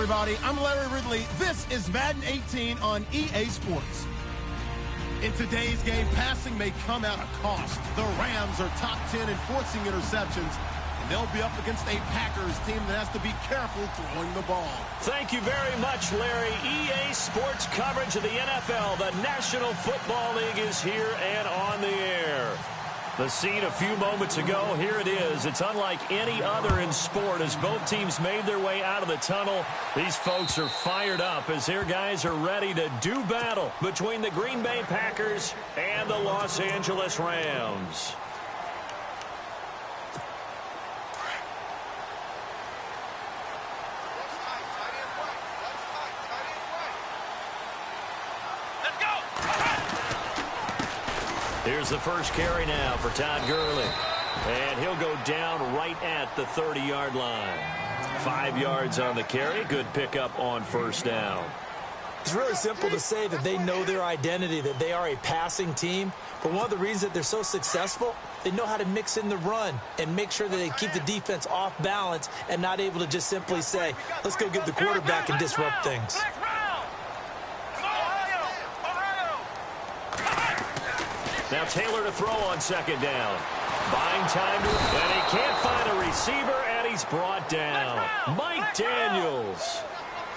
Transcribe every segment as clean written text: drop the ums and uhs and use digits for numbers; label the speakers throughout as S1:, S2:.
S1: everybody. I'm Larry Ridley. This is Madden 18 on EA Sports. In today's game, passing may come at a cost. The Rams are top 10 in forcing interceptions, and they'll be up against a Packers team that has to be careful throwing the ball.
S2: Thank you very much, Larry. EA Sports coverage of the NFL. The National Football League is here and on the air. The scene a few moments ago, here it is. It's unlike any other in sport as both teams made their way out of the tunnel. These folks are fired up as their guys are ready to do battle between the Green Bay Packers and the Los Angeles Rams. Here's the first carry now for Todd Gurley. And he'll go down right at the 30-yard line. 5 yards on the carry. Good pickup on first down.
S3: It's really simple to say that they know their identity, that they are a passing team. But one of the reasons that they're so successful, they know how to mix in the run and make sure that they keep the defense off balance and not able to just simply say, let's go get the quarterback and disrupt things.
S2: Now Taylor to throw on second down. Buying time to, and he can't find a receiver, and he's brought down. Mike Daniels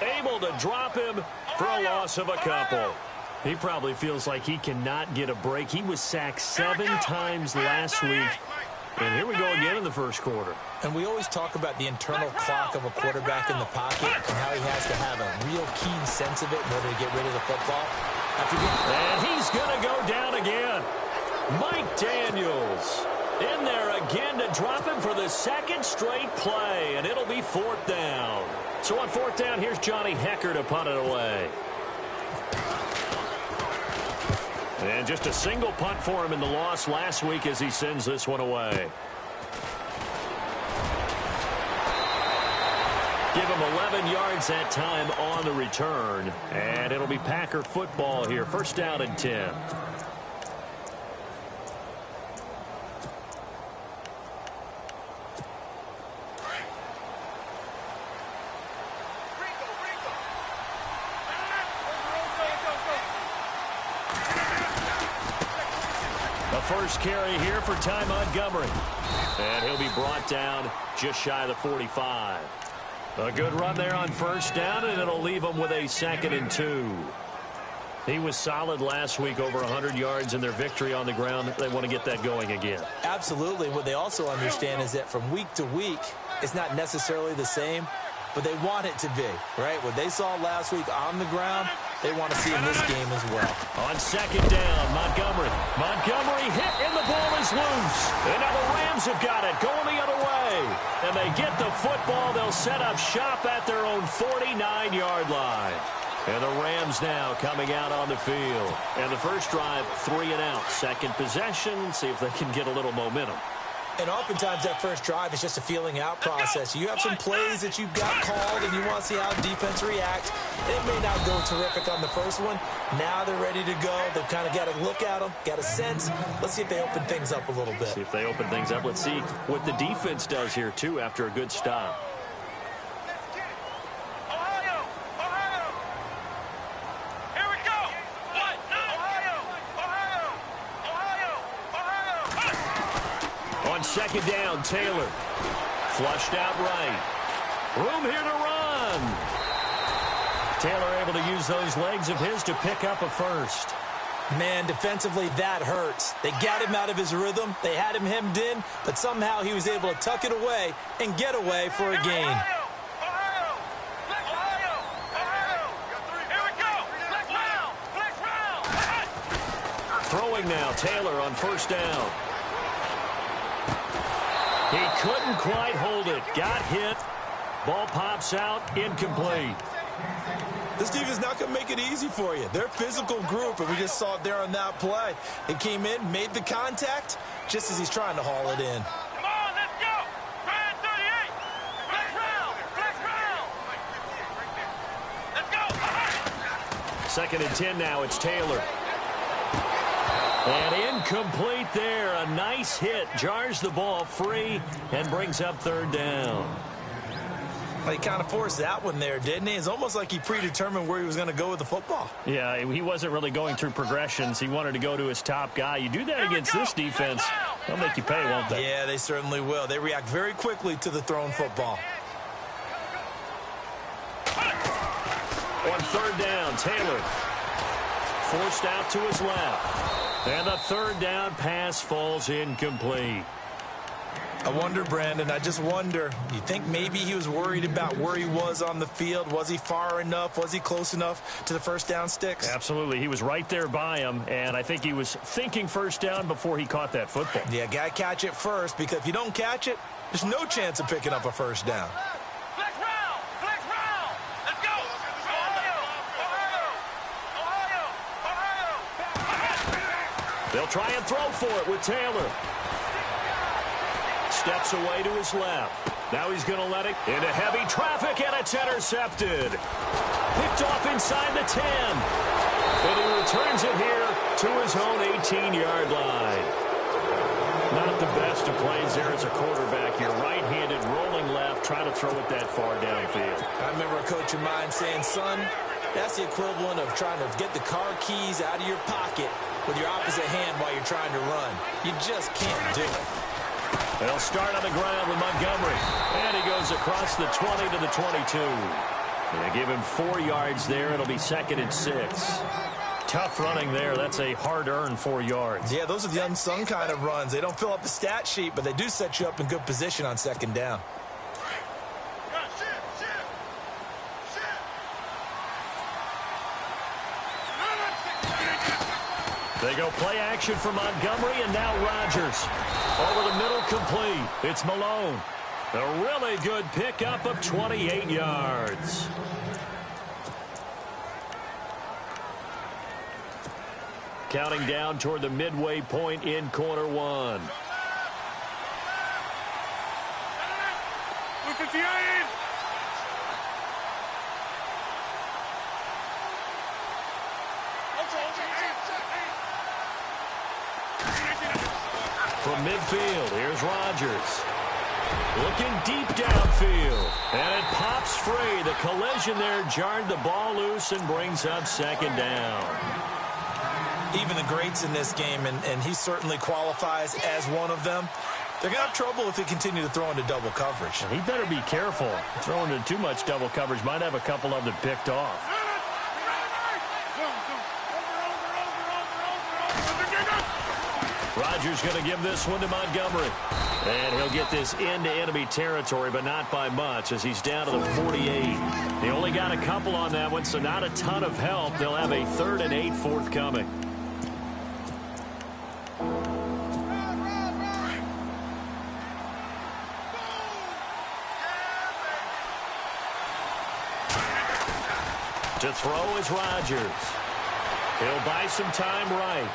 S2: able to drop him for a loss of a couple. He probably feels like he cannot get a break. He was sacked 7 times last week. And here we go again in the first quarter.
S3: And we always talk about the internal clock of a quarterback in the pocket and how he has to have a real keen sense of it in order to get rid of the football.
S2: And he's going to go down again. Mike Daniels in there again to drop him for the second straight play, and it'll be fourth down. So on fourth down, here's Johnny Hecker to punt it away. And just a single punt for him in the loss last week as he sends this one away. Give him 11 yards that time on the return. And it'll be Packer football here. First down and 10. First carry here for Ty Montgomery. And he'll be brought down just shy of the 45. A good run there on first down, and it'll leave him with a 2nd and 2. He was solid last week, over 100 yards in their victory on the ground. They want to get that going again.
S3: Absolutely. What they also understand is that from week to week, it's not necessarily the same, but they want it to be, right? What they saw last week on the ground, they want to see in this game as well.
S2: On second down, Montgomery. Montgomery hit, and the ball is loose. And now the Rams have got it, going the other way. And they get the football. They'll set up shop at their own 49-yard line. And the Rams now coming out on the field. And the first drive, 3 and out. Second possession, see if they can get a little momentum.
S3: And oftentimes that first drive is just a feeling out process. You have some plays that you've got called and you want to see how defense reacts. It may not go terrific on the first one. Now they're ready to go. They've kind of got to look at them, got a sense. Let's see if they open things up a little bit.
S2: See if they open things up. Let's see what the defense does here, too, after a good stop. Second down, Taylor. Flushed out right. Room here to run. Taylor able to use those legs of his to pick up a first.
S3: Man, defensively, that hurts. They got him out of his rhythm. They had him hemmed in, but somehow he was able to tuck it away and get away for a gain.
S2: Throwing now, Taylor on first down. He couldn't quite hold it. Got hit. Ball pops out. Incomplete.
S3: This team is not going to make it easy for you. They're a physical group, and we just saw it there on that play. He came in, made the contact, just as he's trying to haul it in.
S4: Come on, let's go. Ryan 38. Flex round. Flex round. Let's go.
S2: 2nd and 10 now. It's Taylor. And incomplete there. A nice hit. Jars the ball free and brings up 3rd down.
S3: Well, he kind of forced that one there, didn't he? It's almost like he predetermined where he was going to go with the football.
S2: Yeah, he wasn't really going through progressions. He wanted to go to his top guy. You do that against this defense, they'll make you pay, won't they?
S3: Yeah, they certainly will. They react very quickly to the thrown football.
S2: On third down, Taylor forced out to his left. And the third down pass falls incomplete.
S3: I wonder, Brandon, I just wonder, you think maybe he was worried about where he was on the field? Was he far enough? Was he close enough to the first down sticks?
S2: Absolutely. He was right there by him, and I think he was thinking first down before he caught that football.
S3: Yeah, got to catch it first, because if you don't catch it, there's no chance of picking up a first down.
S4: Flex round! Flex round! Let's go! Ohio!
S2: They'll try and throw for it with Taylor. Steps away to his left. Now he's going to let it into heavy traffic, and it's intercepted. Picked off inside the 10. And he returns it here to his own 18-yard line. Not the best of plays there as a quarterback. You're right-handed, rolling left, trying to throw it that far downfield.
S3: I remember a coach of mine saying, son, that's the equivalent of trying to get the car keys out of your pocket with your opposite hand while you're trying to run. You just can't do it.
S2: They'll start on the ground with Montgomery. And he goes across the 20 to the 22. And they give him 4 yards there. It'll be 2nd and 6. Tough running there. That's a hard-earned 4 yards.
S3: Yeah, those are the unsung kind of runs. They don't fill up the stat sheet, but they do set you up in good position on 2nd down.
S2: They go play action for Montgomery, and now Rodgers. Over the middle, complete. It's Malone. A really good pickup of 28 yards. Counting down toward the midway point in quarter one.
S4: 58!
S2: From midfield, here's Rodgers. Looking deep downfield. And it pops free. The collision there jarred the ball loose and brings up 2nd down.
S3: Even the greats in this game, and he certainly qualifies as one of them, they're going to have trouble if they continue to throw into double coverage.
S2: He better be careful. Throwing into too much double coverage might have a couple of them picked off. Rodgers going to give this one to Montgomery. And he'll get this into enemy territory, but not by much, as he's down to the 48. They only got a couple on that one, so not a ton of help. They'll have a 3rd and 8 forthcoming. To throw is Rodgers. He'll buy some time right.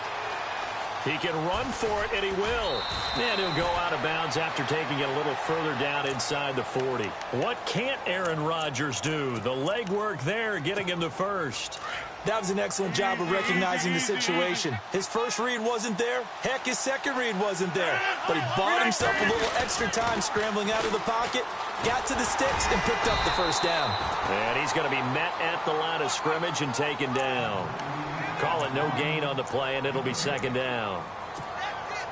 S2: He can run for it, and he will. And he'll go out of bounds after taking it a little further down inside the 40. What can't Aaron Rodgers do? The legwork there, getting him the first.
S3: That was an excellent job of recognizing the situation. His first read wasn't there. Heck, his second read wasn't there. But he bought himself a little extra time scrambling out of the pocket, got to the sticks, and picked up the first down.
S2: And he's going to be met at the line of scrimmage and taken down. Call it no gain on the play, and it'll be 2nd down.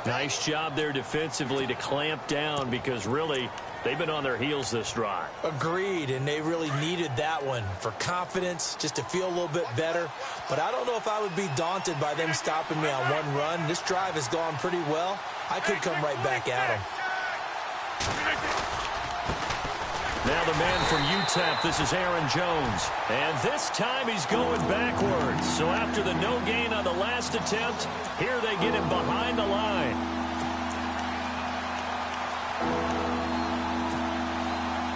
S2: Nice job there defensively to clamp down, because really they've been on their heels this drive.
S3: Agreed, and they really needed that one for confidence, just to feel a little bit better. But I don't know if I would be daunted by them stopping me on one run. This drive has gone pretty well. I could come right back at them.
S2: Now the man from UTEP, this is Aaron Jones. And this time he's going backwards. So after the no gain on the last attempt, here they get him behind the line.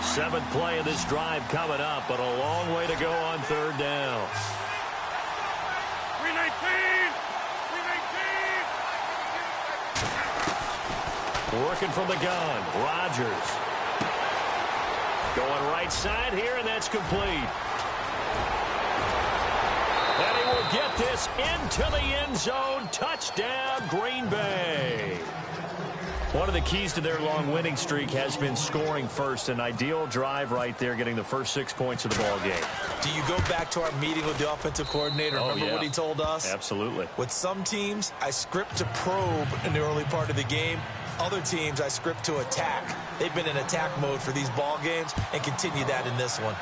S2: Seventh play of this drive coming up, but a long way to go on 3rd down.
S4: 319!
S2: Working from the gun, Rodgers. Going right side here, and that's complete. And he will get this into the end zone. Touchdown, Green Bay. One of the keys to their long winning streak has been scoring first. An ideal drive right there, getting the first 6 points of the ball game.
S3: Do you go back to our meeting with the offensive coordinator? Remember what he told us?
S2: Absolutely.
S3: With some teams, I script to probe in the early part of the game. Other teams, I script to attack. They've been in attack mode for these ball games and continue that in this one.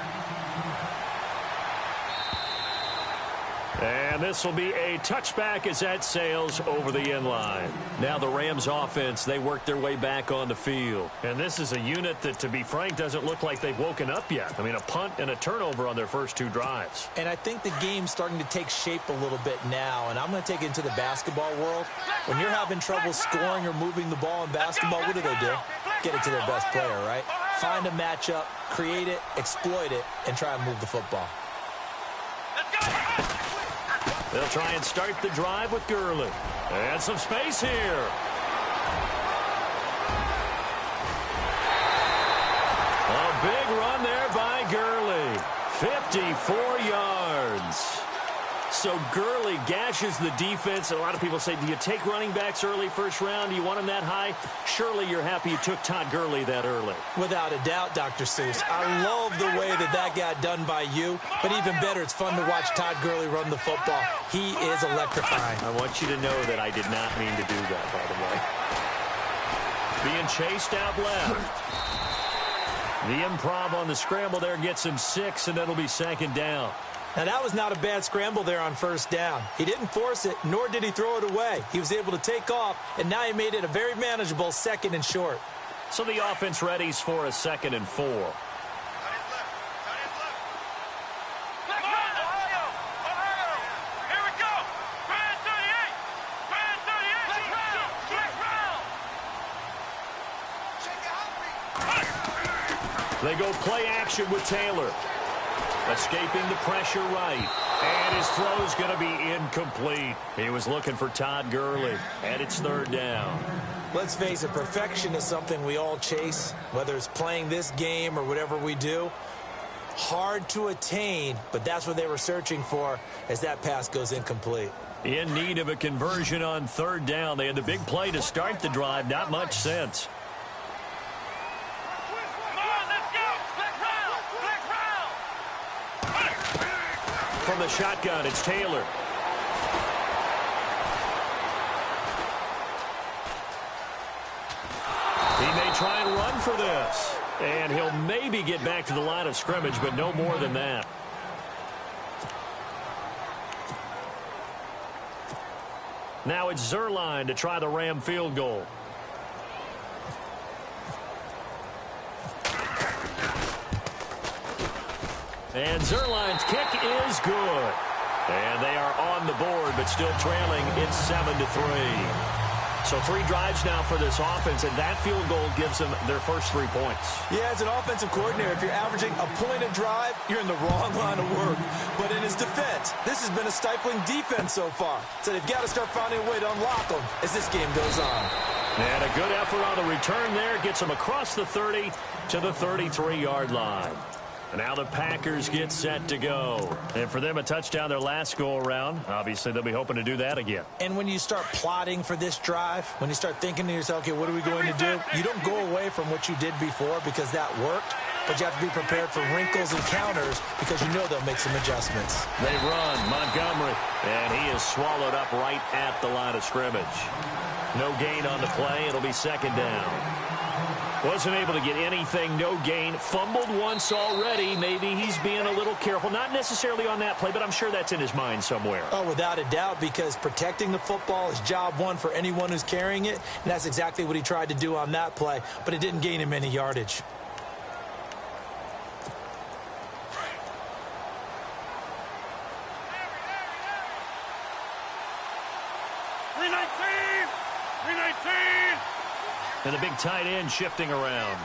S2: And this will be a touchback as that sails over the end line. Now the Rams offense, they work their way back on the field. And this is a unit that, to be frank, doesn't look like they've woken up yet. I mean, a punt and a turnover on their first 2 drives.
S3: And I think the game's starting to take shape a little bit now. And I'm going to take it into the basketball world. When you're having trouble scoring or moving the ball in basketball, what do? Get it to their best player, right? Find a matchup, create it, exploit it, and try and move the football.
S2: They'll try and start the drive with Gurley. And some space here. A big run there by Gurley. 54 yards. So Gurley gashes the defense. A lot of people say, do you take running backs early first round? Do you want them that high? Surely you're happy you took Todd Gurley that early.
S3: Without a doubt, Dr. Seuss. I love the way that got done by you. But even better, it's fun to watch Todd Gurley run the football. He is electrifying.
S2: I want you to know that I did not mean to do that, by the way. Being chased out left. The improv on the scramble there gets him 6, and it'll be second down.
S3: Now, that was not a bad scramble there on first down. He didn't force it, nor did he throw it away. He was able to take off, and now he made it a very manageable 2nd and short.
S2: So the offense readies for a 2nd and 4. They go play action with Taylor. Escaping the pressure right. And his throw's going to be incomplete. He was looking for Todd Gurley. And it's 3rd down.
S3: Let's face it, perfection is something we all chase, whether it's playing this game or whatever we do. Hard to attain, but that's what they were searching for as that pass goes incomplete.
S2: In need of a conversion on 3rd down. They had the big play to start the drive. Not much sense. From the shotgun, it's Taylor. He may try and run for this. And he'll maybe get back to the line of scrimmage, but no more than that. Now it's Zerline to try the Ram field goal. And Zerline's kick is good. And they are on the board, but still trailing. It's 7-3. So 3 drives now for this offense, and that field goal gives them their first 3 points.
S3: Yeah, as an offensive coordinator, if you're averaging a point a drive, you're in the wrong line of work. But in his defense, this has been a stifling defense so far. So they've got to start finding a way to unlock them as this game goes on.
S2: And a good effort on the return there gets them across the 30 to the 33-yard line. And now the Packers get set to go. And for them, a touchdown their last go-around. Obviously, they'll be hoping to do that again.
S3: And when you start plotting for this drive, when you start thinking to yourself, okay, what are we going to do? You don't go away from what you did before because that worked. But you have to be prepared for wrinkles and counters because you know they'll make some adjustments.
S2: They run Montgomery, and he is swallowed up right at the line of scrimmage. No gain on the play. It'll be second down. Wasn't able to get anything, no gain. Fumbled once already. Maybe he's being a little careful. Not necessarily on that play, but I'm sure that's in his mind somewhere.
S3: Oh, without a doubt, because protecting the football is job one for anyone who's carrying it. And that's exactly what he tried to do on that play, but it didn't gain him any yardage.
S2: And the big tight end shifting around.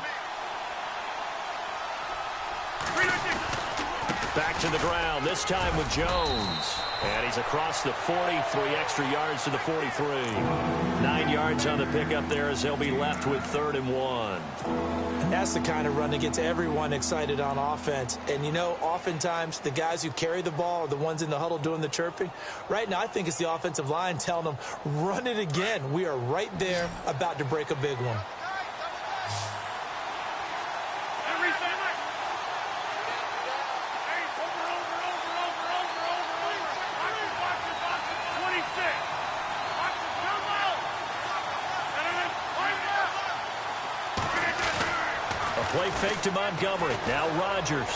S2: Back to the ground, this time with Jones. And he's across the 40, 3 extra yards to the 43. 9 yards on the pickup there as they'll be left with 3rd and 1.
S3: That's the kind of run that gets everyone excited on offense. And, you know, oftentimes the guys who carry the ball are the ones in the huddle doing the chirping. Right now, I think it's the offensive line telling them, run it again. We are right there about to break a big one.
S2: Play fake to Montgomery. Now Rodgers.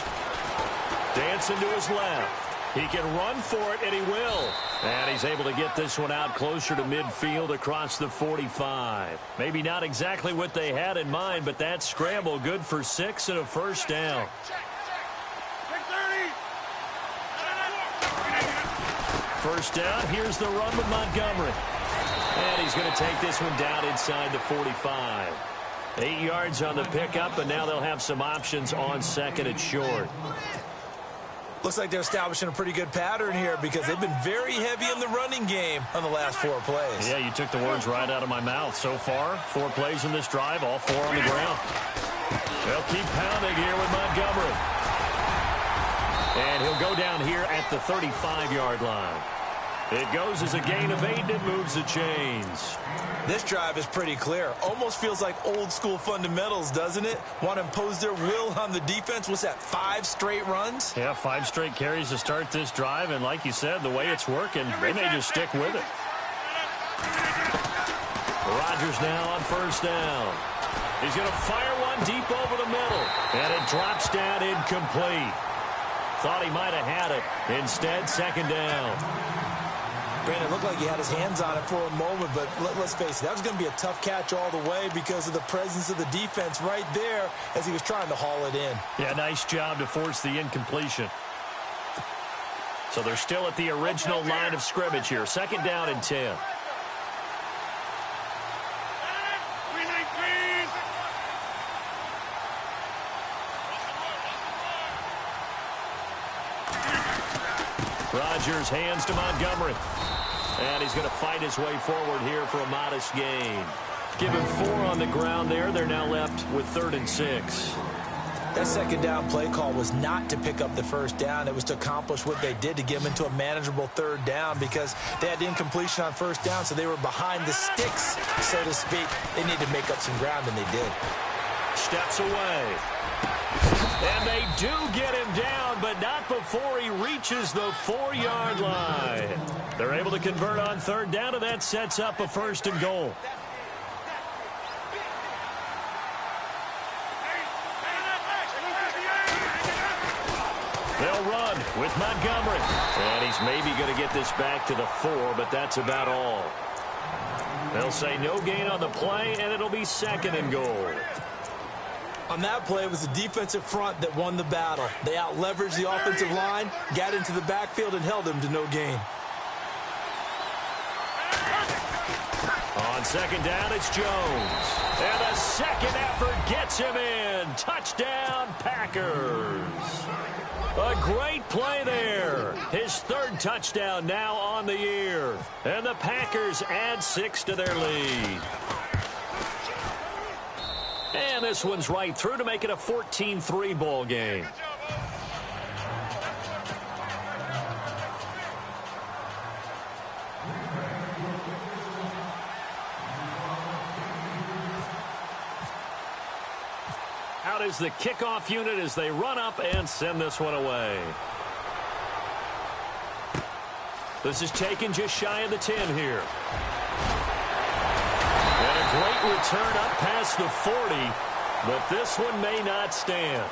S2: Dancing to his left. He can run for it, and he will. And he's able to get this one out closer to midfield across the 45. Maybe not exactly what they had in mind, but that scramble good for 6 and a first down. First down, here's the run with Montgomery. And he's going to take this one down inside the 45. 8 yards on the pickup, and now they'll have some options on 2nd and short.
S3: Looks like they're establishing a pretty good pattern here because they've been very heavy in the running game on the last 4 plays.
S2: Yeah, you took the words right out of my mouth. So far, 4 plays in this drive, all 4 on the ground. They'll keep pounding here with Montgomery. And he'll go down here at the 35-yard line. It goes as a gain of 8, and it moves the chains.
S3: This drive is pretty clear. Almost feels like old-school fundamentals, doesn't it? Want to impose their will on the defense. What's that, 5 straight runs?
S2: Yeah, 5 straight carries to start this drive, and like you said, the way it's working, they may just stick with it. Rodgers now on first down. He's going to fire one deep over the middle, and it drops down incomplete. Thought he might have had it. Instead, 2nd down.
S3: Brandon, it looked like he had his hands on it for a moment, but let's face it, that was going to be a tough catch all the way because of the presence of the defense right there as he was trying to haul it in.
S2: Yeah, nice job to force the incompletion. So they're still at the original line of scrimmage here. 2nd down and 10. Rodgers hands to Montgomery. And he's going to fight his way forward here for a modest gain. Give him 4 on the ground there. They're now left with 3rd and 6.
S3: That 2nd down play call was not to pick up the first down. It was to accomplish what they did to get them into a manageable 3rd down because they had incompletion on first down, so they were behind the sticks, so to speak. They needed to make up some ground, and they did.
S2: Steps away. And they do get him down, but not before he reaches the 4-yard line. They're able to convert on 3rd down, and that sets up a 1st and goal. They'll run with Montgomery. And he's maybe going to get this back to the 4, but that's about all. They'll say no gain on the play, and it'll be 2nd and goal.
S3: On that play, it was the defensive front that won the battle. They out-leveraged the offensive line, got into the backfield, and held him to no gain.
S2: On 2nd down, it's Jones. And the 2nd effort gets him in. Touchdown, Packers. A great play there. His 3rd touchdown now on the year. And the Packers add 6 to their lead. And this one's right through to make it a 14-3 ball game. Out is the kickoff unit as they run up and send this one away. This is taken just shy of the 10 here. And a great return up past the 40, but this one may not stand.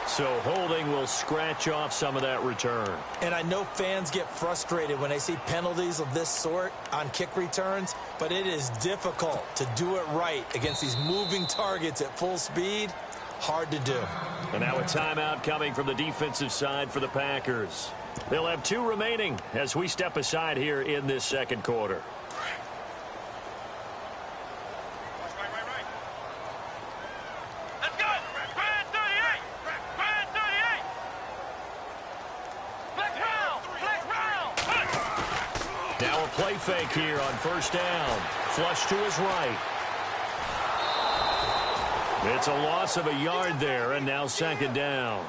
S2: So holding will scratch off some of that return.
S3: And I know fans get frustrated when they see penalties of this sort on kick returns, but it is difficult to do it right against these moving targets at full speed. Hard to do.
S2: And now a timeout coming from the defensive side for the Packers. They'll have 2 remaining as we step aside here in this 2nd quarter.
S4: Let's go. Red 38. Red 38.
S2: Now a play fake here on first down. Flush to his right. It's a loss of a yard there, and now second down.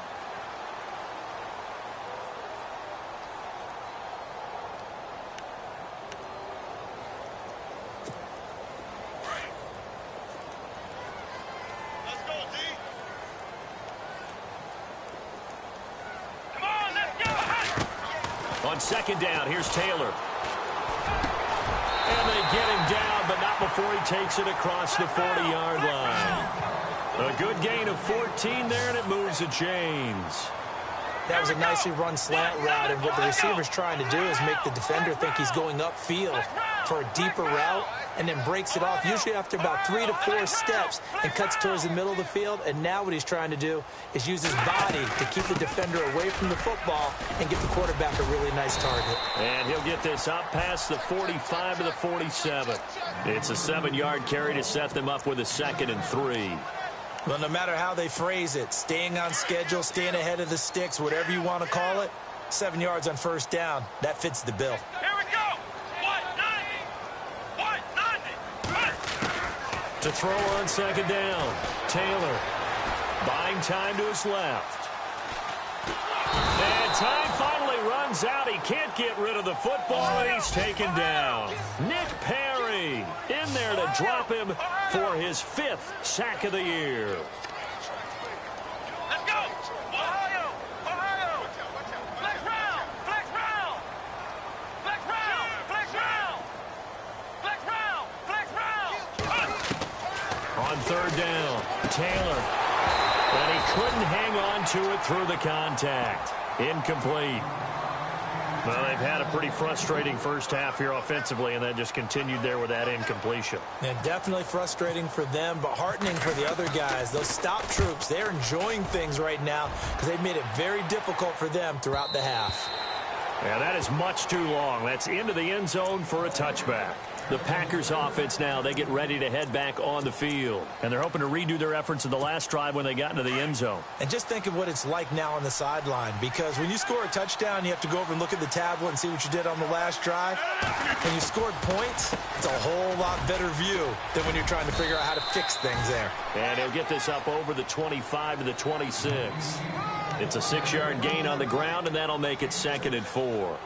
S4: Let's go, D. Come on, let's go.
S2: On second down, here's Taylor. And they get him down, but not before he takes it across the 40-yard line. A good gain of 14 there, and it moves the chains.
S3: That was a nicely run slant route, and what the receiver's trying to do is make the defender think he's going upfield for a deeper route, and then breaks it off, usually after about 3 to 4 steps, and cuts towards the middle of the field. And now what he's trying to do is use his body to keep the defender away from the football and give the quarterback a really nice target.
S2: And he'll get this up past the 45 to the 47. It's a 7-yard carry to set them up with a 2nd and 3.
S3: Well, no matter how they phrase it, staying on schedule, staying ahead of the sticks, whatever you want to call it, 7 yards on first down, that fits the bill.
S4: Here we go. 190.
S2: To throw on second down, Taylor buying time to his left. And time finally runs out. He can't get rid of the football, and he's taken down. Nick Perry in there to drop him for his 5th sack of the year.
S4: Let's go. Ohio. Flex round. Flex round. Flex round. Flex round. Flex round. Flex round.
S2: On third down, Taylor. And he couldn't hang on to it through the contact. Incomplete. Well, they've had a pretty frustrating first half here offensively, and that just continued there with that incompletion.
S3: And definitely frustrating for them, but heartening for the other guys. Those stop troops, they're enjoying things right now because they've made it very difficult for them throughout the half.
S2: Yeah, that is much too long. That's into the end zone for a touchback. The Packers offense now, they get ready to head back on the field. And they're hoping to redo their efforts in the last drive when they got into the end zone.
S3: And just think of what it's like now on the sideline, because when you score a touchdown, you have to go over and look at the tablet and see what you did on the last drive. When you scored points, it's a whole lot better view than when you're trying to figure out how to fix things there.
S2: And he'll get this up over the 25 to the 26. It's a 6-yard gain on the ground, and that'll make it 2nd and 4.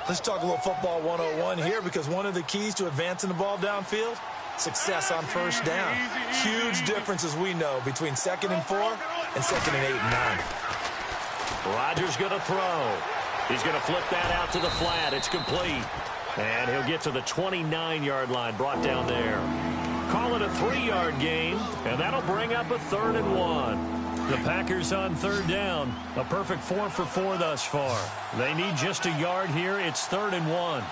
S3: Let's talk a little football 101 here, because one of the keys to advancing the ball downfield, success on first down. Huge difference, as we know, between 2nd and 4 and 2nd and 8 and 9.
S2: Rodgers going to throw. He's going to flip that out to the flat. It's complete. And he'll get to the 29-yard line, brought down there. Call it a 3-yard gain, and that'll bring up a 3rd and 1. The Packers on third down. A perfect 4 for 4 thus far. They need just a yard here. It's 3rd and 1.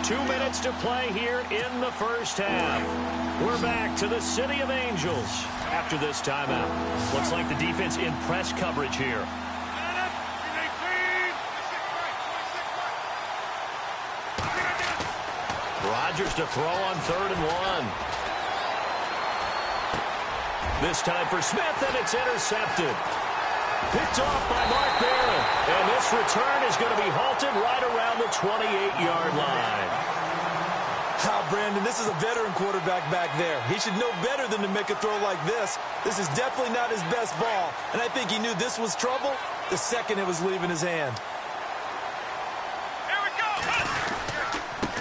S2: 2 minutes to play here in the first half. We're back to the City of Angels after this timeout. Looks like the defense in press coverage here. Rodgers to throw on 3rd and 1. This time for Smith, and it's intercepted. Picked off by Mark Barron. And this return is going to be halted right around the 28-yard line.
S3: Brandon, this is a veteran quarterback back there. He should know better than to make a throw like this. This is definitely not his best ball. And I think he knew this was trouble the second it was leaving his hand.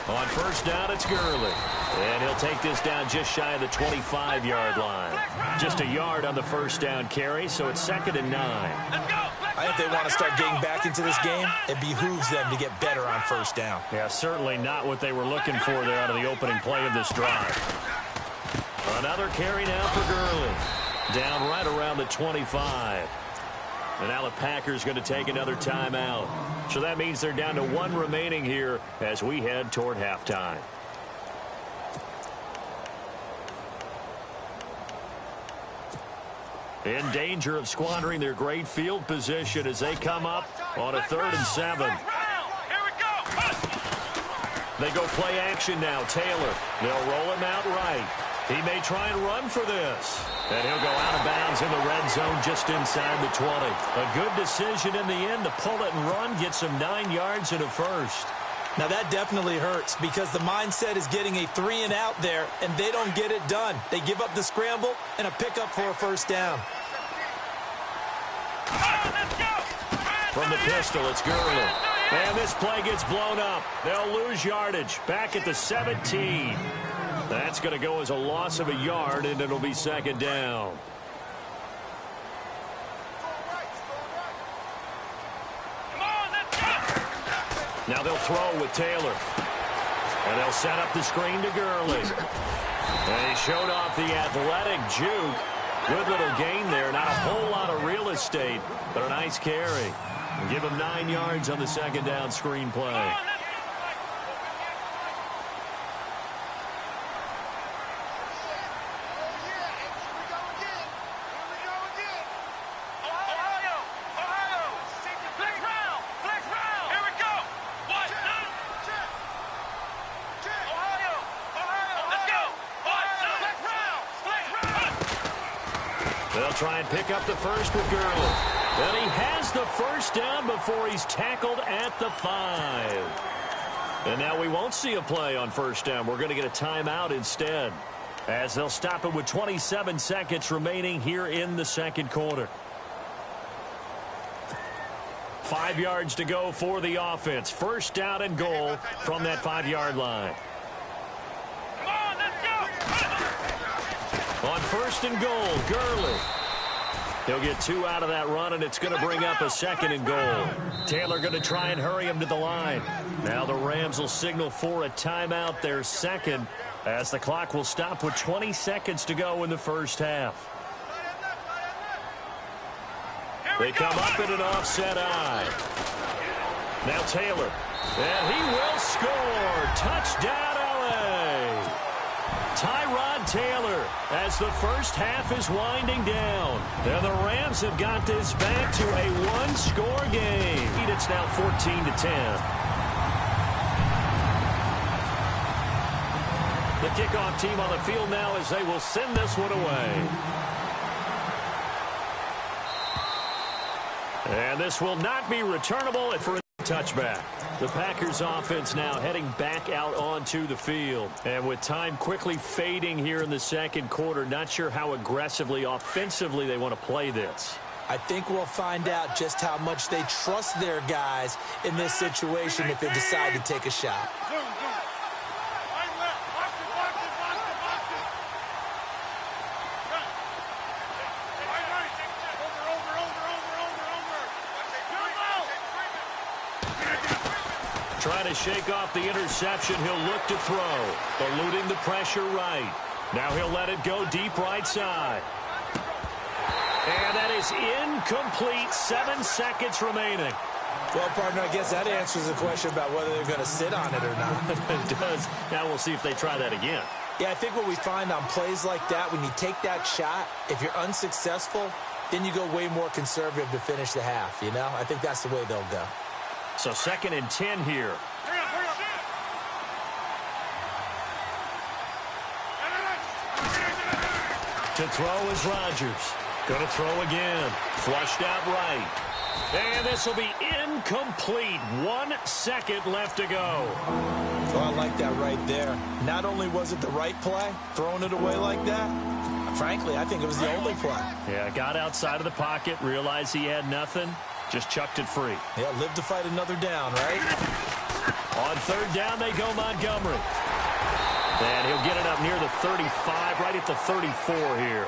S2: On first down, it's Gurley. And he'll take this down just shy of the 25-yard line. Just a yard on the first down carry, so it's 2nd and 9.
S3: I think they want to start getting back into this game. It behooves them to get better on first down.
S2: Yeah, certainly not what they were looking for there out of the opening play of this drive. Another carry now for Gurley. Down right around the 25. And now the Packers going to take another timeout. So that means they're down to 1 remaining here as we head toward halftime. In danger of squandering their great field position as they come up on a 3rd and 7. They go play action now. Taylor, they'll roll him out right. He may try and run for this. And he'll go out of bounds in the red zone just inside the 20. A good decision in the end to pull it and run, gets him 9 yards and a first.
S3: Now that definitely hurts because the mindset is getting a 3 and out there, and they don't get it done. They give up the scramble and a pickup for a first down.
S2: From the pistol, it's Gurley. And this play gets blown up. They'll lose yardage back at the 17. That's going to go as a loss of a yard, and it'll be second down. Now they'll throw with Taylor. And they'll set up the screen to Gurley. And he showed off the athletic juke. Good little gain there. Not a whole lot of real estate, but a nice carry. And give him 9 yards on the second down screen play. They'll try and pick up the first with Gurley. And he has the first down before he's tackled at the 5. And now we won't see a play on first down. We're going to get a timeout instead, as they'll stop it with 27 seconds remaining here in the second quarter. 5 yards to go for the offense. First down and goal from that 5-yard line. On first and goal, Gurley. He'll get 2 out of that run, and it's going to bring up a second and goal. Taylor going to try and hurry him to the line. Now the Rams will signal for a timeout, their second, as the clock will stop with 20 seconds to go in the first half. They come up in an offset eye. Now Taylor. And he will score. Touchdown, LA. Tyrod Taylor, as the first half is winding down. And the Rams have got this back to a one-score game. It's now 14-10. The kickoff team on the field now as they will send this one away. And this will not be returnable for a touchback. The Packers offense now heading back out onto the field. And with time quickly fading here in the second quarter, not sure how aggressively, offensively they want to play this.
S3: I think we'll find out just how much they trust their guys in this situation if they decide to take a shot.
S2: Trying to shake off the interception. He'll look to throw. Eluding the pressure right. Now he'll let it go deep right side. And that is incomplete. 7 seconds remaining.
S3: Well, partner, I guess that answers the question about whether they're going to sit on it or not.
S2: It does. Now we'll see if they try that again.
S3: Yeah, I think what we find on plays like that, when you take that shot, if you're unsuccessful, then you go way more conservative to finish the half, you know? I think that's the way they'll go.
S2: So 2nd and 10 here. To throw is Rodgers. Going to throw again. Flushed out right. And this will be incomplete. 1 second left to go.
S3: Oh, I like that right there. Not only was it the right play, throwing it away like that, frankly, I think it was the only play.
S2: Yeah, got outside of the pocket, realized he had nothing. Just chucked it free.
S3: Yeah, live to fight another down, right?
S2: On 3rd down, they go Montgomery. And he'll get it up near the 35, right at the 34 here.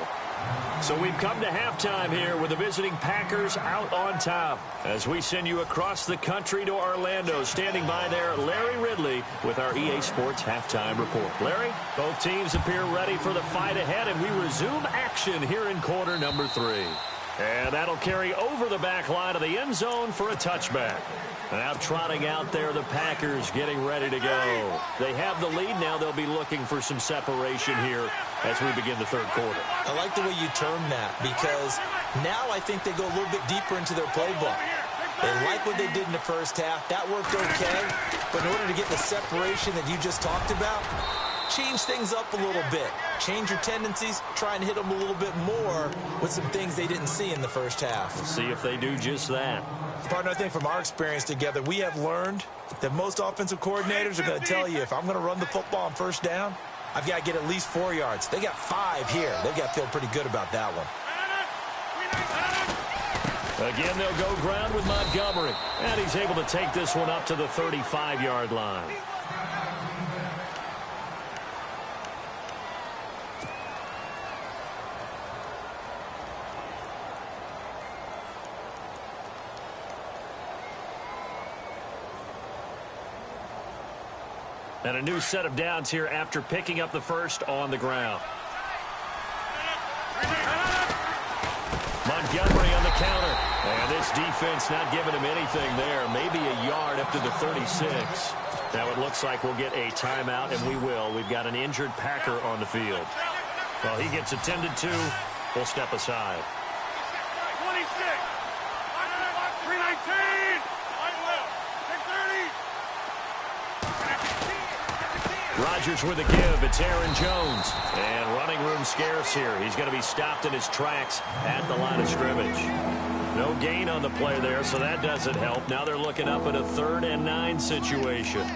S2: So we've come to halftime here with the visiting Packers out on top. As we send you across the country to Orlando, standing by there, Larry Ridley with our EA Sports Halftime Report. Larry, both teams appear ready for the fight ahead, and we resume action here in quarter number 3. And that'll carry over the back line of the end zone for a touchback. Now trotting out there, the Packers getting ready to go. They have the lead. Now they'll be looking for some separation here as we begin the 3rd quarter.
S3: I like the way you term that, because now I think they go a little bit deeper into their playbook. They like what they did in the first half. That worked okay. But in order to get the separation that you just talked about, change things up a little bit. Change your tendencies, try and hit them a little bit more with some things they didn't see in the first half.
S2: We'll see if they do just that.
S3: Partner, I think from our experience together, we have learned that most offensive coordinators are going to tell you, if I'm going to run the football on first down, I've got to get at least 4 yards. They got 5 here. They've got to feel pretty good about that one.
S2: Again, they'll go ground with Montgomery. And he's able to take this one up to the 35-yard line. And a new set of downs here after picking up the first on the ground. Montgomery on the counter. And this defense not giving him anything there. Maybe a yard up to the 36. Now it looks like we'll get a timeout, and we will. We've got an injured Packer on the field. Well, he gets attended to. We'll step aside.
S4: 26. 319. 630.
S2: Rodgers with a give. It's Aaron Jones. And running room scarce here. He's going to be stopped in his tracks at the line of scrimmage. No gain on the play there, so that doesn't help. Now they're looking up at a 3rd and 9 situation.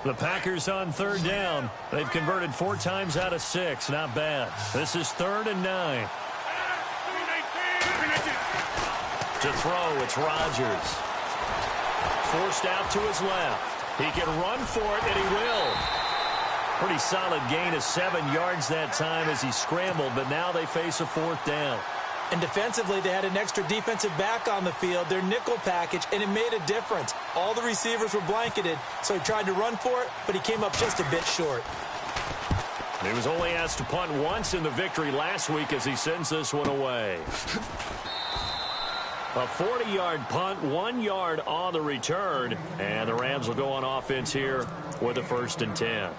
S2: The Packers on 3rd down. They've converted 4 times out of 6. Not bad. This is 3rd and 9. To throw, it's Rodgers. Forced out to his left. He can run for it, and he will. Pretty solid gain of 7 yards that time as he scrambled, but now they face a 4th down.
S3: And defensively, they had an extra defensive back on the field, their nickel package, and it made a difference. All the receivers were blanketed, so he tried to run for it, but he came up just a bit short.
S2: He was only asked to punt once in the victory last week as he sends this one away. A 40-yard punt, 1 yard on the return, and the Rams will go on offense here with a 1st and 10.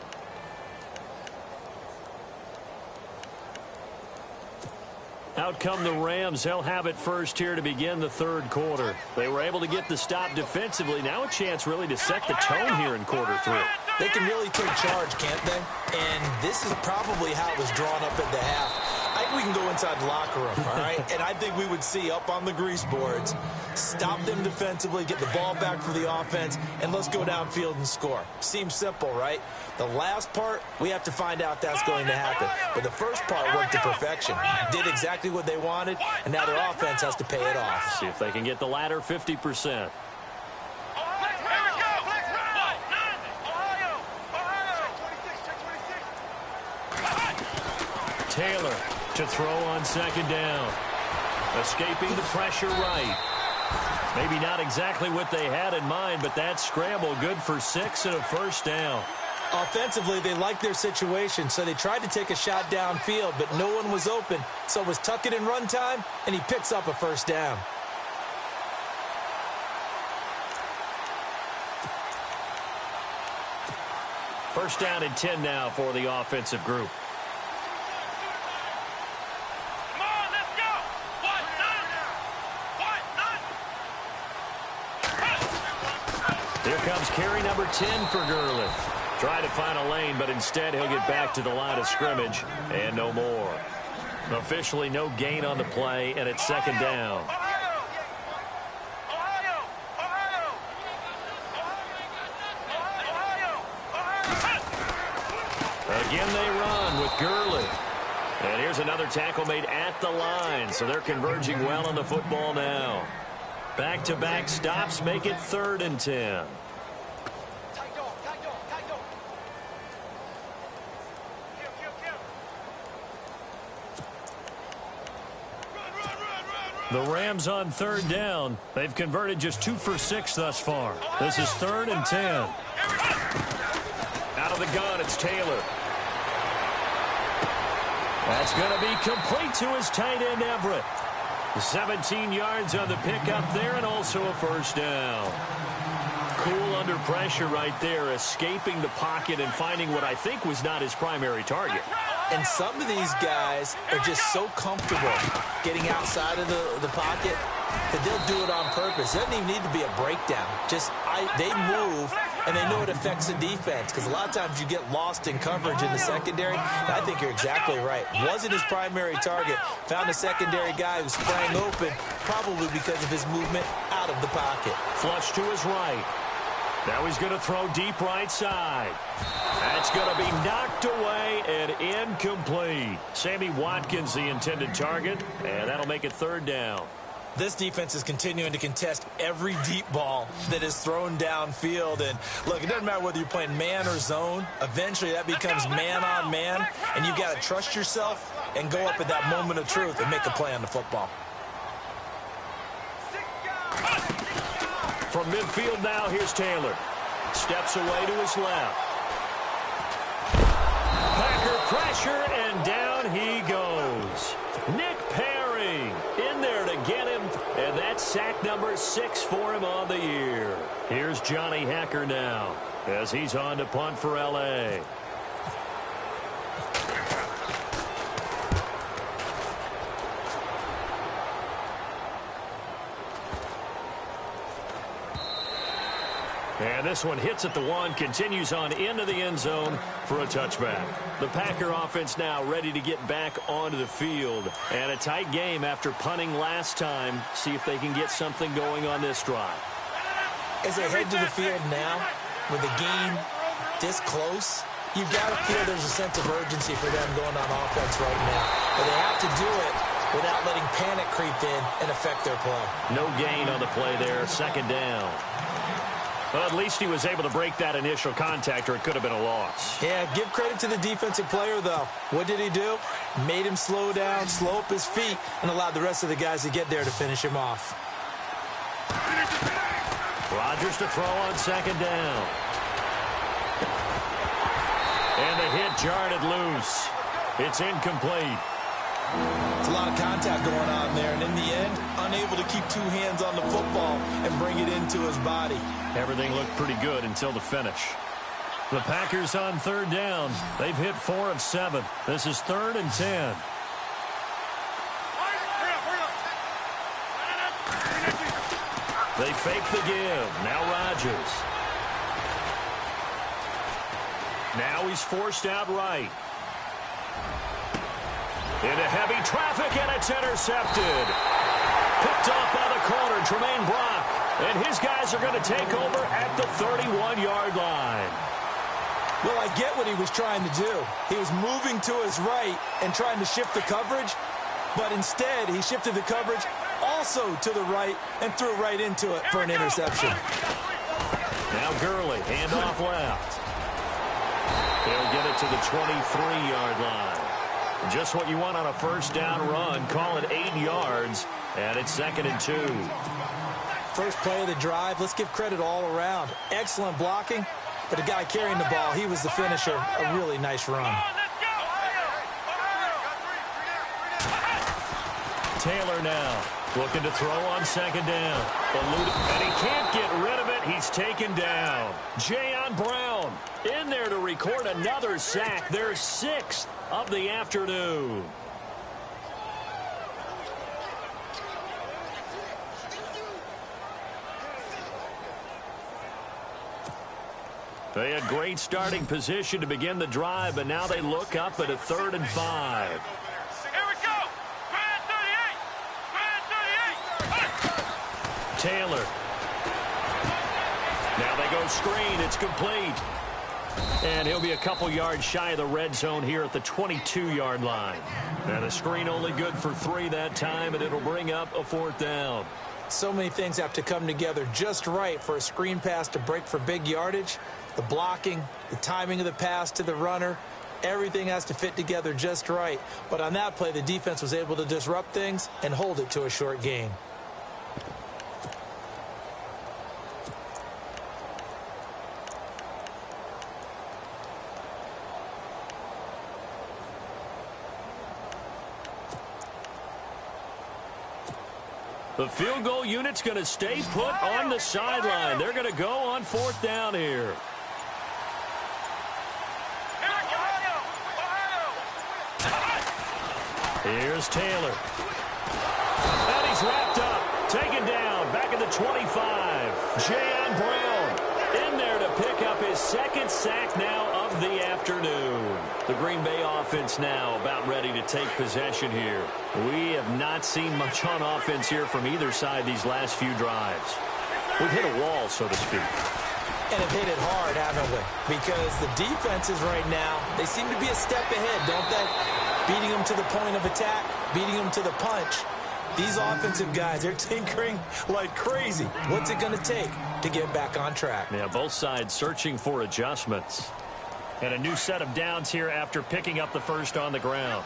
S2: Out come the Rams. They'll have it first here to begin the 3rd quarter. They were able to get the stop defensively. Now a chance really to set the tone here in quarter 3.
S3: They can really take charge, can't they? And this is probably how it was drawn up at the half. I think we can go inside the locker room, all right? And I think we would see up on the grease boards, stop them defensively, get the ball back for the offense, and let's go downfield and score. Seems simple, right? The last part, we have to find out that's going to happen. But the first part worked to perfection. Did exactly what they wanted, and now their offense has to pay it off.
S2: See if they can get the latter 50%. Taylor to throw on 2nd down. Escaping the pressure right. Maybe not exactly what they had in mind, but that scramble good for 6 and a 1st down.
S3: Offensively, they liked their situation, so they tried to take a shot downfield, but no one was open. So it was tuck it in run time, and he picks up a 1st down.
S2: First down and 10 now for the offensive group. Here comes carry number 10 for Gurley. Try to find a lane, but instead he'll get back to the line of scrimmage and no more. Officially no gain on the play, and it's 2nd down. Again they run with Gurley. And here's another tackle made at the line, so they're converging well on the football now. Back-to-back stops make it 3rd and 10. The Rams on 3rd down. They've converted just 2 for 6 thus far. This is 3rd and 10. Out of the gun, it's Taylor. That's going to be complete to his tight end, Everett. 17 yards on the pickup there, and also a 1st down. Cool under pressure right there, escaping the pocket and finding what I think was not his primary target.
S3: And some of these guys are just so comfortable getting outside of the pocket, that they'll do it on purpose. It doesn't even need to be a breakdown. They move, and they know it affects the defense, because a lot of times you get lost in coverage in the secondary, and I think you're exactly right. Wasn't his primary target. Found a secondary guy who sprang open, probably because of his movement out of the pocket.
S2: Flush to his right. Now he's going to throw deep right side. That's going to be knocked away and incomplete. Sammy Watkins, the intended target, and that'll make it third down.
S3: This defense is continuing to contest every deep ball that is thrown downfield. And, look, it doesn't matter whether you're playing man or zone. Eventually that becomes man on man, and you've got to trust yourself and go up at that moment of truth and make a play on the football.
S2: From midfield now, here's Taylor. Steps away to his left. Packer pressure, and down he goes. Nick Perry in there to get him, and that's sack number 6 for him on the year. Here's Johnny Hacker now as he's on to punt for L.A. And this one hits at the 1, continues on into the end zone for a touchback. The Packer offense now ready to get back onto the field. And a tight game after punting last time. See if they can get something going on this drive.
S3: As they head to the field now, with the game this close, you've got to feel there's a sense of urgency for them going on offense right now. But they have to do it without letting panic creep in and affect their play.
S2: No gain on the play there, second down. Well, at least he was able to break that initial contact, or it could have been a loss.
S3: Yeah, give credit to the defensive player, though. What did he do? Made him slow down, slow up his feet, and allowed the rest of the guys to get there to finish him off.
S2: Rodgers to throw on second down. And the hit jarred it loose. It's incomplete.
S3: It's a lot of contact going on there, and in the end, unable to keep 2 hands on the football and bring it into his body.
S2: Everything looked pretty good until the finish. The Packers on third down. They've hit 4 of 7. This is 3rd and 10. They fake the give. Now Rodgers. Now he's forced out right. Into heavy traffic, and it's intercepted. Picked off by the corner, Tremaine Brock. And his guys are going to take over at the 31-yard line.
S3: Well, I get what he was trying to do. He was moving to his right and trying to shift the coverage, but instead he shifted the coverage also to the right and threw right into it for an interception.
S2: Now Gurley, handoff left. He'll get it to the 23-yard line. Just what you want on a first down run. Call it 8 yards, and it's 2nd and 2.
S3: First play of the drive, let's give credit all around. Excellent blocking, but the guy carrying the ball, he was the finisher. A really nice run.
S2: Taylor now looking to throw on second down. And he can't get rid of it. He's taken down. Jayon Brown in there to record another sack. Their 6th of the afternoon. They had great starting position to begin the drive, but now they look up at a 3rd and 5.
S4: Here we go. Grand 38.
S2: Taylor. Now they go screen. It's complete. And he'll be a couple yards shy of the red zone here at the 22-yard line. And the screen only good for 3 that time, and it'll bring up a 4th down.
S3: So many things have to come together just right for a screen pass to break for big yardage. The blocking, the timing of the pass to the runner, everything has to fit together just right. But on that play, the defense was able to disrupt things and hold it to a short gain.
S2: The field goal unit's going to stay put on the sideline. They're going to go on 4th down here. Here's Taylor. And he's wrapped up. Taken 25. J.on. Brown in there to pick up his second sack now of the afternoon. The Green Bay offense now about ready to take possession here. We have not seen much on offense here from either side these last few drives. We've hit a wall, so to speak.
S3: And have hit it hard, haven't we? Because the defenses right now, they seem to be a step ahead, don't they? Beating them to the point of attack, beating them to the punch. These offensive guys, they're tinkering like crazy. What's it going to take to get back on track?
S2: Yeah, both sides searching for adjustments. And a new set of downs here after picking up the first on the ground.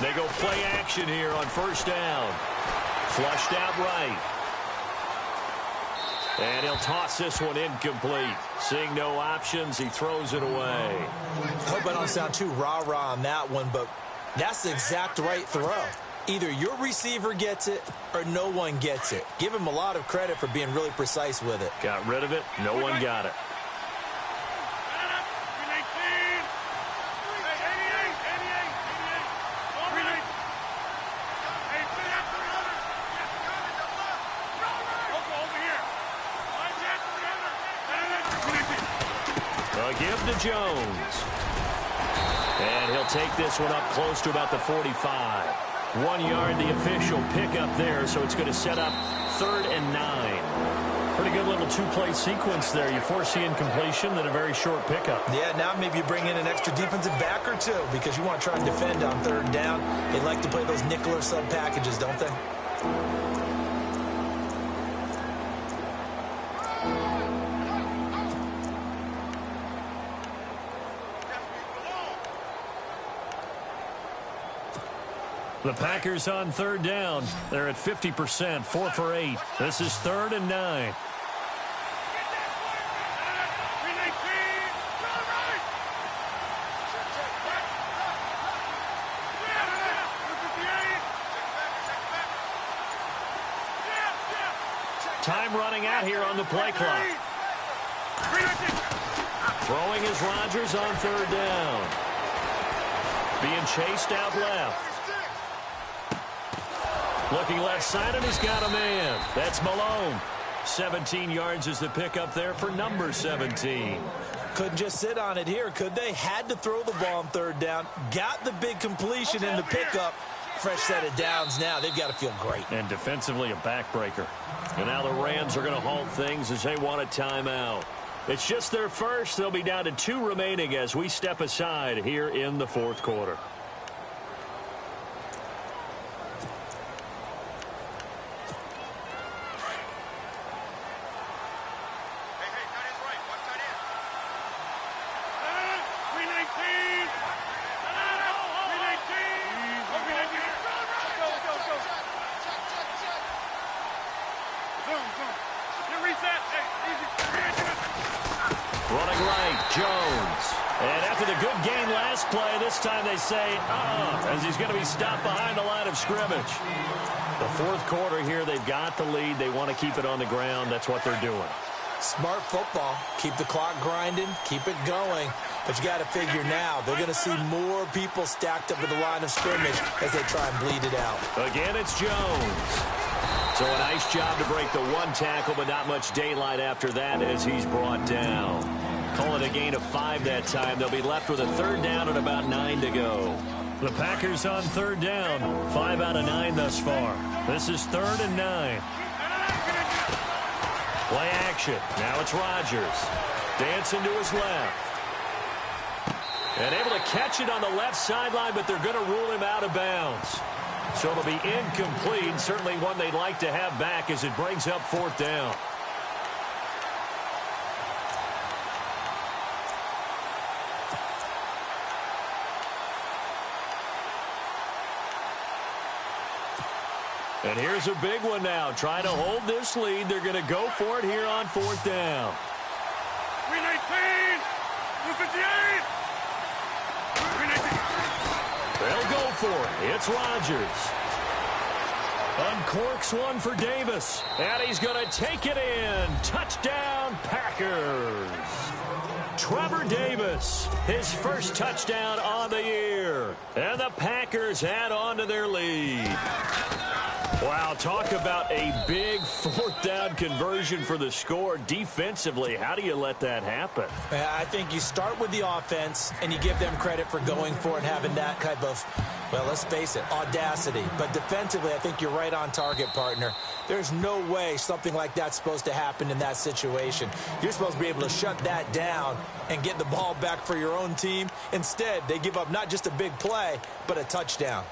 S2: They go play action here on first down. Flushed out right. And he'll toss this one incomplete. Seeing no options, he throws it away.
S3: Hope I don't sound too rah-rah on that one, but that's the exact right throw. Either your receiver gets it or no one gets it. Give him a lot of credit for being really precise with it.
S2: Got rid of it. No one got it. Give to Jones. And he'll take this one up close to about the 45. 1 yard, the official pickup there, so it's going to set up 3rd and 9. Pretty good little two-play sequence there. You foresee incompletion, then a very short pickup.
S3: Yeah, now maybe you bring in an extra defensive back or two because you want to try and defend on 3rd down. They like to play those nickel or sub packages, don't they?
S2: The Packers on 3rd down. They're at 50%, 4 for 8. This is 3rd and 9. Time running out here on the play clock. Throwing is Rodgers on 3rd down. Being chased out left. Looking left side, and he's got a man. That's Malone. 17 yards is the pickup there for number 17.
S3: Couldn't just sit on it here, could they? Had to throw the ball on 3rd down. Got the big completion in the pickup. Fresh set of downs now. They've got to feel great.
S2: And defensively, a backbreaker. And now the Rams are going to halt things as they want a timeout. It's just their first. They'll be down to 2 remaining as we step aside here in the 4th quarter. Running right, Jones. And after the good gain last play, this time they say, as he's going to be stopped behind the line of scrimmage. The 4th quarter here, they've got the lead. They want to keep it on the ground. That's what they're doing.
S3: Smart football. Keep the clock grinding. Keep it going. But you got to figure now, they're going to see more people stacked up at the line of scrimmage as they try and bleed it out.
S2: Again, it's Jones. So a nice job to break the 1 tackle, but not much daylight after that as he's brought down. Call it a gain of 5 that time. They'll be left with a 3rd down and about 9 to go. The Packers on 3rd down. 5 out of 9 thus far. This is 3rd and 9. Play action. Now it's Rodgers. Dancing to his left. And able to catch it on the left sideline, but they're going to rule him out of bounds. So it'll be incomplete. Certainly one they'd like to have back as it brings up 4th down. And here's a big one now. Trying to hold this lead. They're going to go for it here on 4th down.
S4: 319! 258! 319!
S2: They'll go for it. It's Rodgers. Uncorks one for Davis. And he's going to take it in. Touchdown, Packers. Trevor Davis, his first touchdown on the year. And the Packers add on to their lead. Wow, talk about a big fourth down conversion for the score. Defensively, how do you let that happen?
S3: I think you start with the offense, and you give them credit for going for it and having that type of, well, let's face it, audacity. But defensively, I think you're right on target, partner. There's no way something like that's supposed to happen in that situation. You're supposed to be able to shut that down and get the ball back for your own team. Instead, they give up not just a big play, but a touchdown.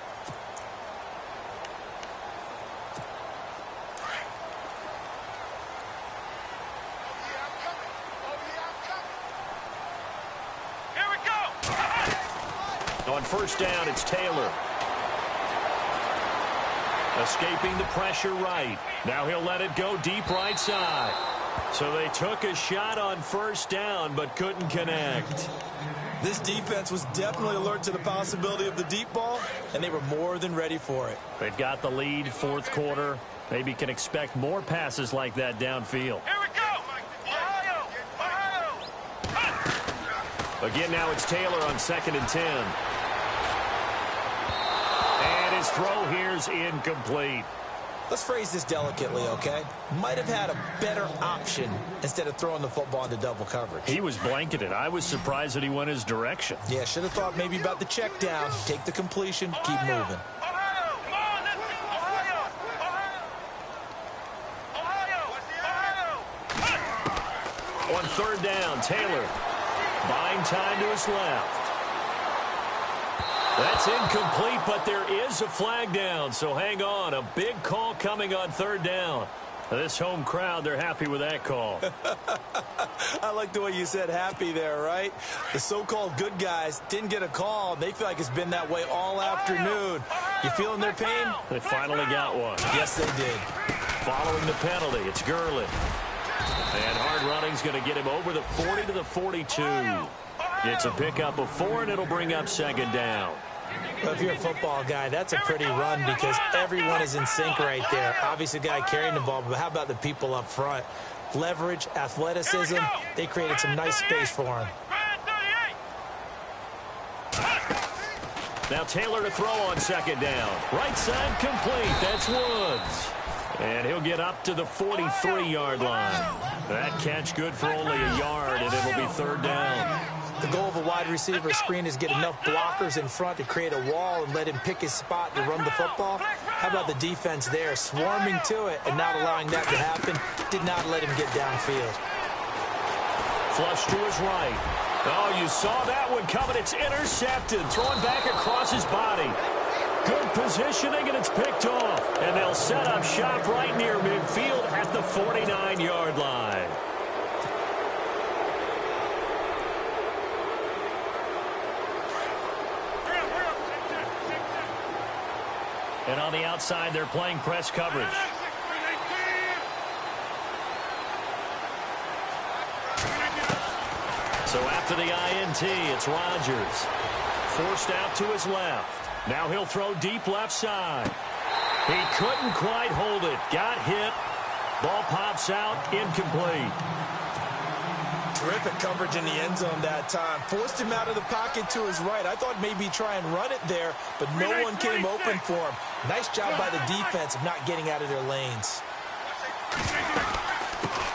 S2: On first down, it's Taylor. Escaping the pressure right. Now he'll let it go deep right side. So they took a shot on first down but couldn't connect.
S3: This defense was definitely alert to the possibility of the deep ball, and they were more than ready for it.
S2: They've got the lead fourth quarter. Maybe can expect more passes like that downfield.
S4: Here we go! Ohio! Ohio!
S2: Again, now it's Taylor on 2nd and 10. And his throw here's incomplete.
S3: Let's phrase this delicately, okay? Might have had a better option instead of throwing the football into double coverage.
S2: He was blanketed. I was surprised that he went his direction.
S3: Yeah, should have thought maybe about the check down. Take the completion, keep moving.
S4: Ohio! Come on, let's go! Ohio! Ohio! Ohio!
S2: On third down, Taylor. Buying time to his left. That's incomplete, but there is a flag down, so hang on. A big call coming on third down. This home crowd, they're happy with that call.
S3: I like the way you said happy there, right? The so-called good guys didn't get a call. They feel like it's been that way all afternoon. You feeling their pain?
S2: They finally got one.
S3: Yes, they did.
S2: Following the penalty, it's Gurley. And hard running's going to get him over the 40 to the 42. It's a pickup of 4, and it'll bring up second down.
S3: Well, if you're a football guy, that's a pretty run because everyone is in sync right there. Obviously, the guy carrying the ball, but how about the people up front? Leverage, athleticism, they created some nice space for him.
S2: Now Taylor to throw on second down. Right side complete. That's Woods. And he'll get up to the 43-yard line. That catch good for only a yard, and it'll be third down.
S3: The goal of a wide receiver screen is get enough blockers in front to create a wall and let him pick his spot to run the football. How about the defense there, swarming to it and not allowing that to happen? Did not let him get downfield.
S2: Flush to his right. Oh, you saw that one coming. It's intercepted. Thrown back across his body. Good positioning, and it's picked off. And they'll set up shop right near midfield at the 49-yard line. And on the outside, they're playing press coverage. So after the INT, it's Rodgers. Forced out to his left. Now he'll throw deep left side. He couldn't quite hold it. Got hit. Ball pops out. Incomplete.
S3: Terrific coverage in the end zone that time. Forced him out of the pocket to his right. I thought maybe try and run it there, but no one came open for him. Nice job by the defense of not getting out of their lanes.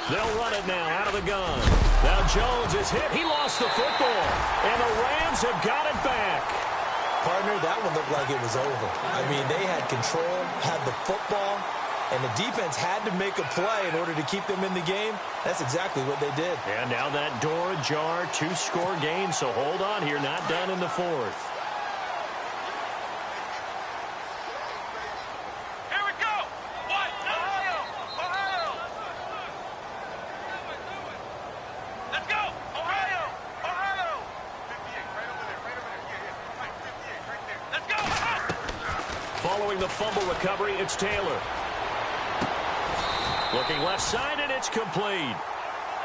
S2: They'll run it now out of the gun. Now Jones is hit. He lost the football. And the Rams have got it back.
S3: Partner, that one looked like it was over. I mean, they had control, had the football, and the defense had to make a play in order to keep them in the game. That's exactly what they did.
S2: And now that door ajar, 2-score game, so hold on here, not done in the fourth.
S4: Here we go! What? Ohio! Ohio! Let's go! Ohio! Ohio! 58, right over there, right over there. Yeah, right, 58, right there. Let's go!
S2: Following the fumble recovery, it's Taylor. Looking left side, and it's complete.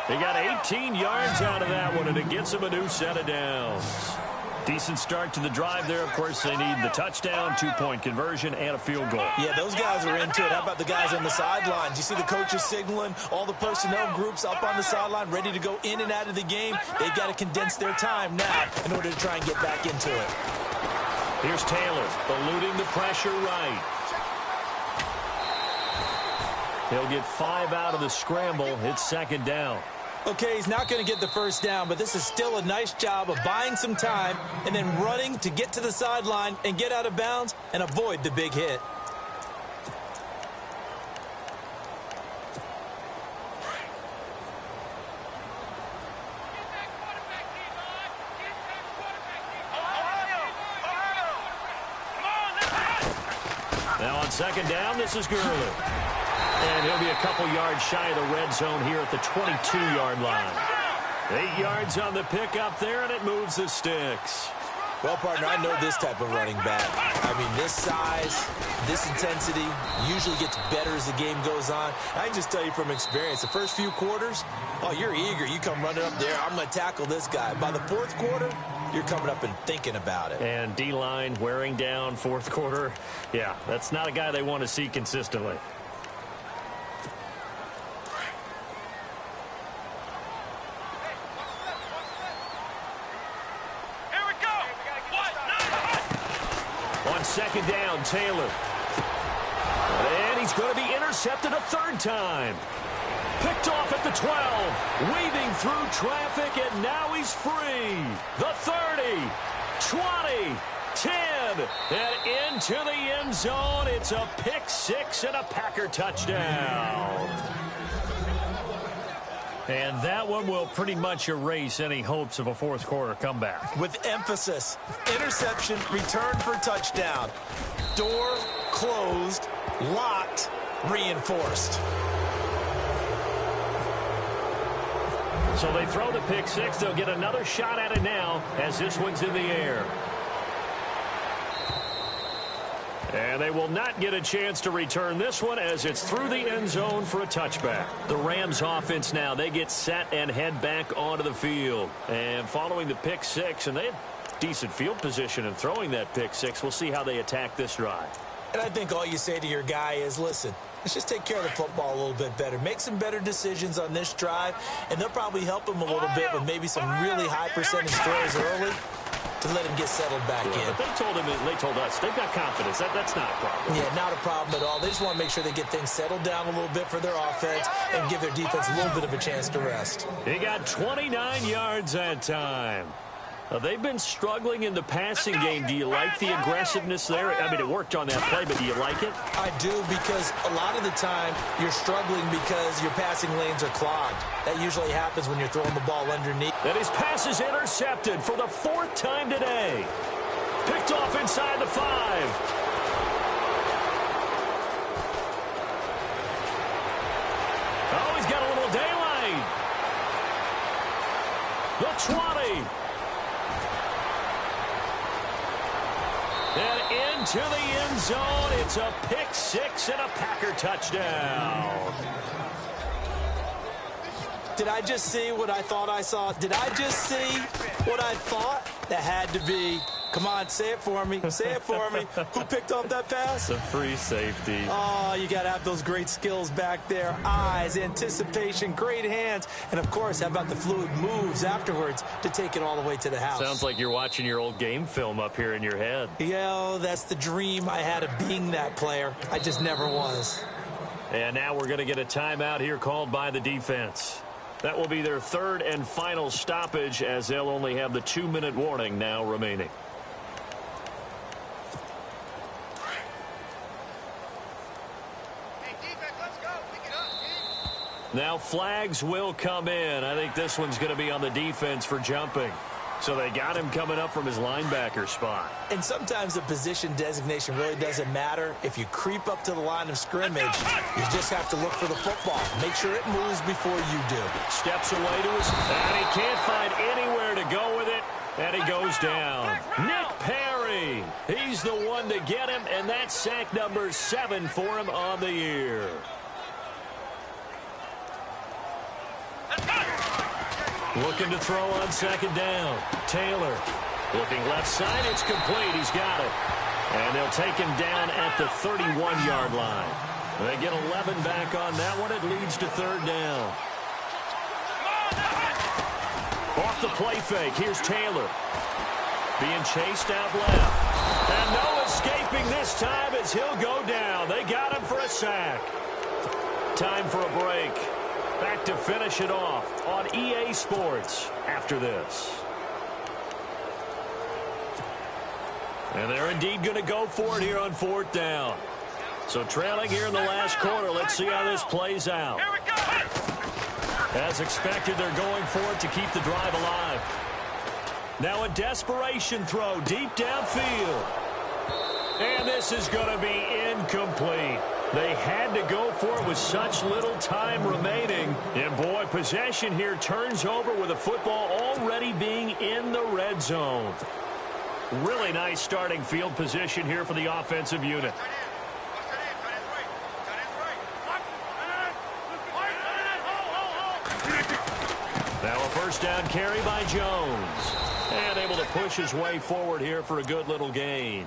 S2: He got 18 yards out of that one, and it gets him a new set of downs. Decent start to the drive there. Of course, they need the touchdown, 2-point conversion, and a field goal.
S3: Yeah, those guys are into it. How about the guys on the sidelines? You see the coaches signaling, all the personnel groups up on the sideline, ready to go in and out of the game. They've got to condense their time now in order to try and get back into it.
S2: Here's Taylor, eluding the pressure right. He'll get 5 out of the scramble. It's second down.
S3: Okay, he's not going to get the first down, but this is still a nice job of buying some time and then running to get to the sideline and get out of bounds and avoid the big hit.
S2: Now on second down, this is Gurley. And he'll be a couple yards shy of the red zone here at the 22-yard line. 8 yards on the pickup there, and it moves the sticks.
S3: Well, partner, I know this type of running back. I mean, this size, this intensity usually gets better as the game goes on. I can just tell you from experience, the first few quarters, oh, you're eager. You come running up there, I'm going to tackle this guy. By the fourth quarter, you're coming up and thinking about it.
S2: And D-line wearing down fourth quarter. Yeah, that's not a guy they want to see consistently. Second down, Taylor. And he's going to be intercepted a third time. Picked off at the 12. Weaving through traffic, and now he's free. The 30, 20, 10, and into the end zone. It's a pick six and a Packer touchdown. And that one will pretty much erase any hopes of a fourth quarter comeback.
S3: With emphasis, interception, return for touchdown. Door closed, locked, reinforced.
S2: So they throw the pick six. They'll get another shot at it now as this one's in the air. And they will not get a chance to return this one as it's through the end zone for a touchback. The Rams offense now, they get set and head back onto the field. And following the pick six, and they have decent field position in throwing that pick six. We'll see how they attack this drive.
S3: And I think all you say to your guy is, listen, let's just take care of the football a little bit better. Make some better decisions on this drive, and they'll probably help him a little bit with maybe some really high percentage throws early to let him get settled back in.
S2: But they told us they've got confidence. That's not a problem.
S3: Yeah, not a problem at all. They just want to make sure they get things settled down a little bit for their offense and give their defense a little bit of a chance to rest.
S2: He got 29 yards that time. They've been struggling in the passing game. Do you like the aggressiveness there? I mean, it worked on that play, but do you like it?
S3: I do, because a lot of the time you're struggling because your passing lanes are clogged. That usually happens when you're throwing the ball underneath.
S2: And his pass is intercepted for the fourth time today. Picked off inside the 5. Oh, he's got a little daylight. The 20. And into the end zone, it's a pick six and a Packer touchdown.
S3: Did I just see what I thought I saw? Did I just see what I thought? That had to be. Come on, say it for me. Say it for me. Who picked off that pass?
S2: The free safety.
S3: Oh, you got to have those great skills back there. Eyes, anticipation, great hands. And, of course, how about the fluid moves afterwards to take it all the way to the house?
S2: Sounds like you're watching your old game film up here in your head.
S3: Yeah, that's the dream I had of being that player. I just never was.
S2: And now we're going to get a timeout here called by the defense. That will be their third and final stoppage as they'll only have the 2-minute warning now remaining. Now flags will come in. I think this one's going to be on the defense for jumping. So they got him coming up from his linebacker spot.
S3: And sometimes the position designation really doesn't matter. If you creep up to the line of scrimmage, you just have to look for the football. Make sure it moves before you do.
S2: Steps away to his, and he can't find anywhere to go with it, and he goes down. Nick Perry, he's the one to get him, and that's sack number 7 for him on the year. Looking to throw on second down. Taylor Looking left side, it's complete. He's got it. And they'll take him down at the 31-yard line. They get 11 back on that one. It leads to third down. Off the play fake. Here's Taylor. Being chased out left. And no escaping this time as he'll go down. They got him for a sack. Time for a break. Back to finish it off on EA Sports after this. And they're indeed going to go for it here on fourth down. So trailing here in the last quarter. Let's see how this plays out. As expected, they're going for it to keep the drive alive. Now a desperation throw deep downfield. And this is going to be incomplete. They had to go for it with such little time remaining. And boy, possession here turns over with the football already being in the red zone. Really nice starting field position here for the offensive unit. Now a first down carry by Jones. And able to push his way forward here for a good little gain.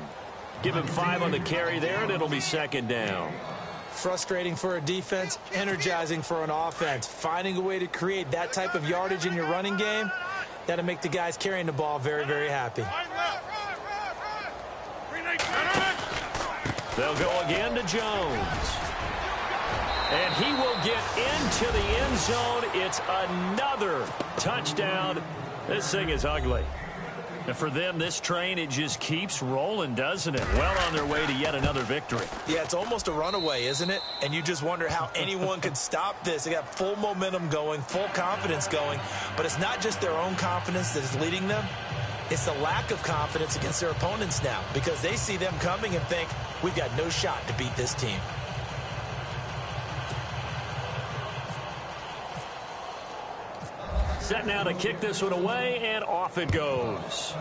S2: Give him 5 on the carry there, and it'll be second down.
S3: Frustrating for a defense, energizing for an offense. Finding a way to create that type of yardage in your running game, that'll make the guys carrying the ball very, very happy.
S2: They'll go again to Jones. And he will get into the end zone. It's another touchdown. This thing is ugly. And for them, this train, it just keeps rolling, doesn't it? Well on their way to yet another victory.
S3: Yeah, it's almost a runaway, isn't it? And you just wonder how anyone could stop this. They got full momentum going, full confidence going. But it's not just their own confidence that is leading them. It's the lack of confidence against their opponents now, because they see them coming and think, we've got no shot to beat this team.
S2: Set now to kick this one away, and off it goes.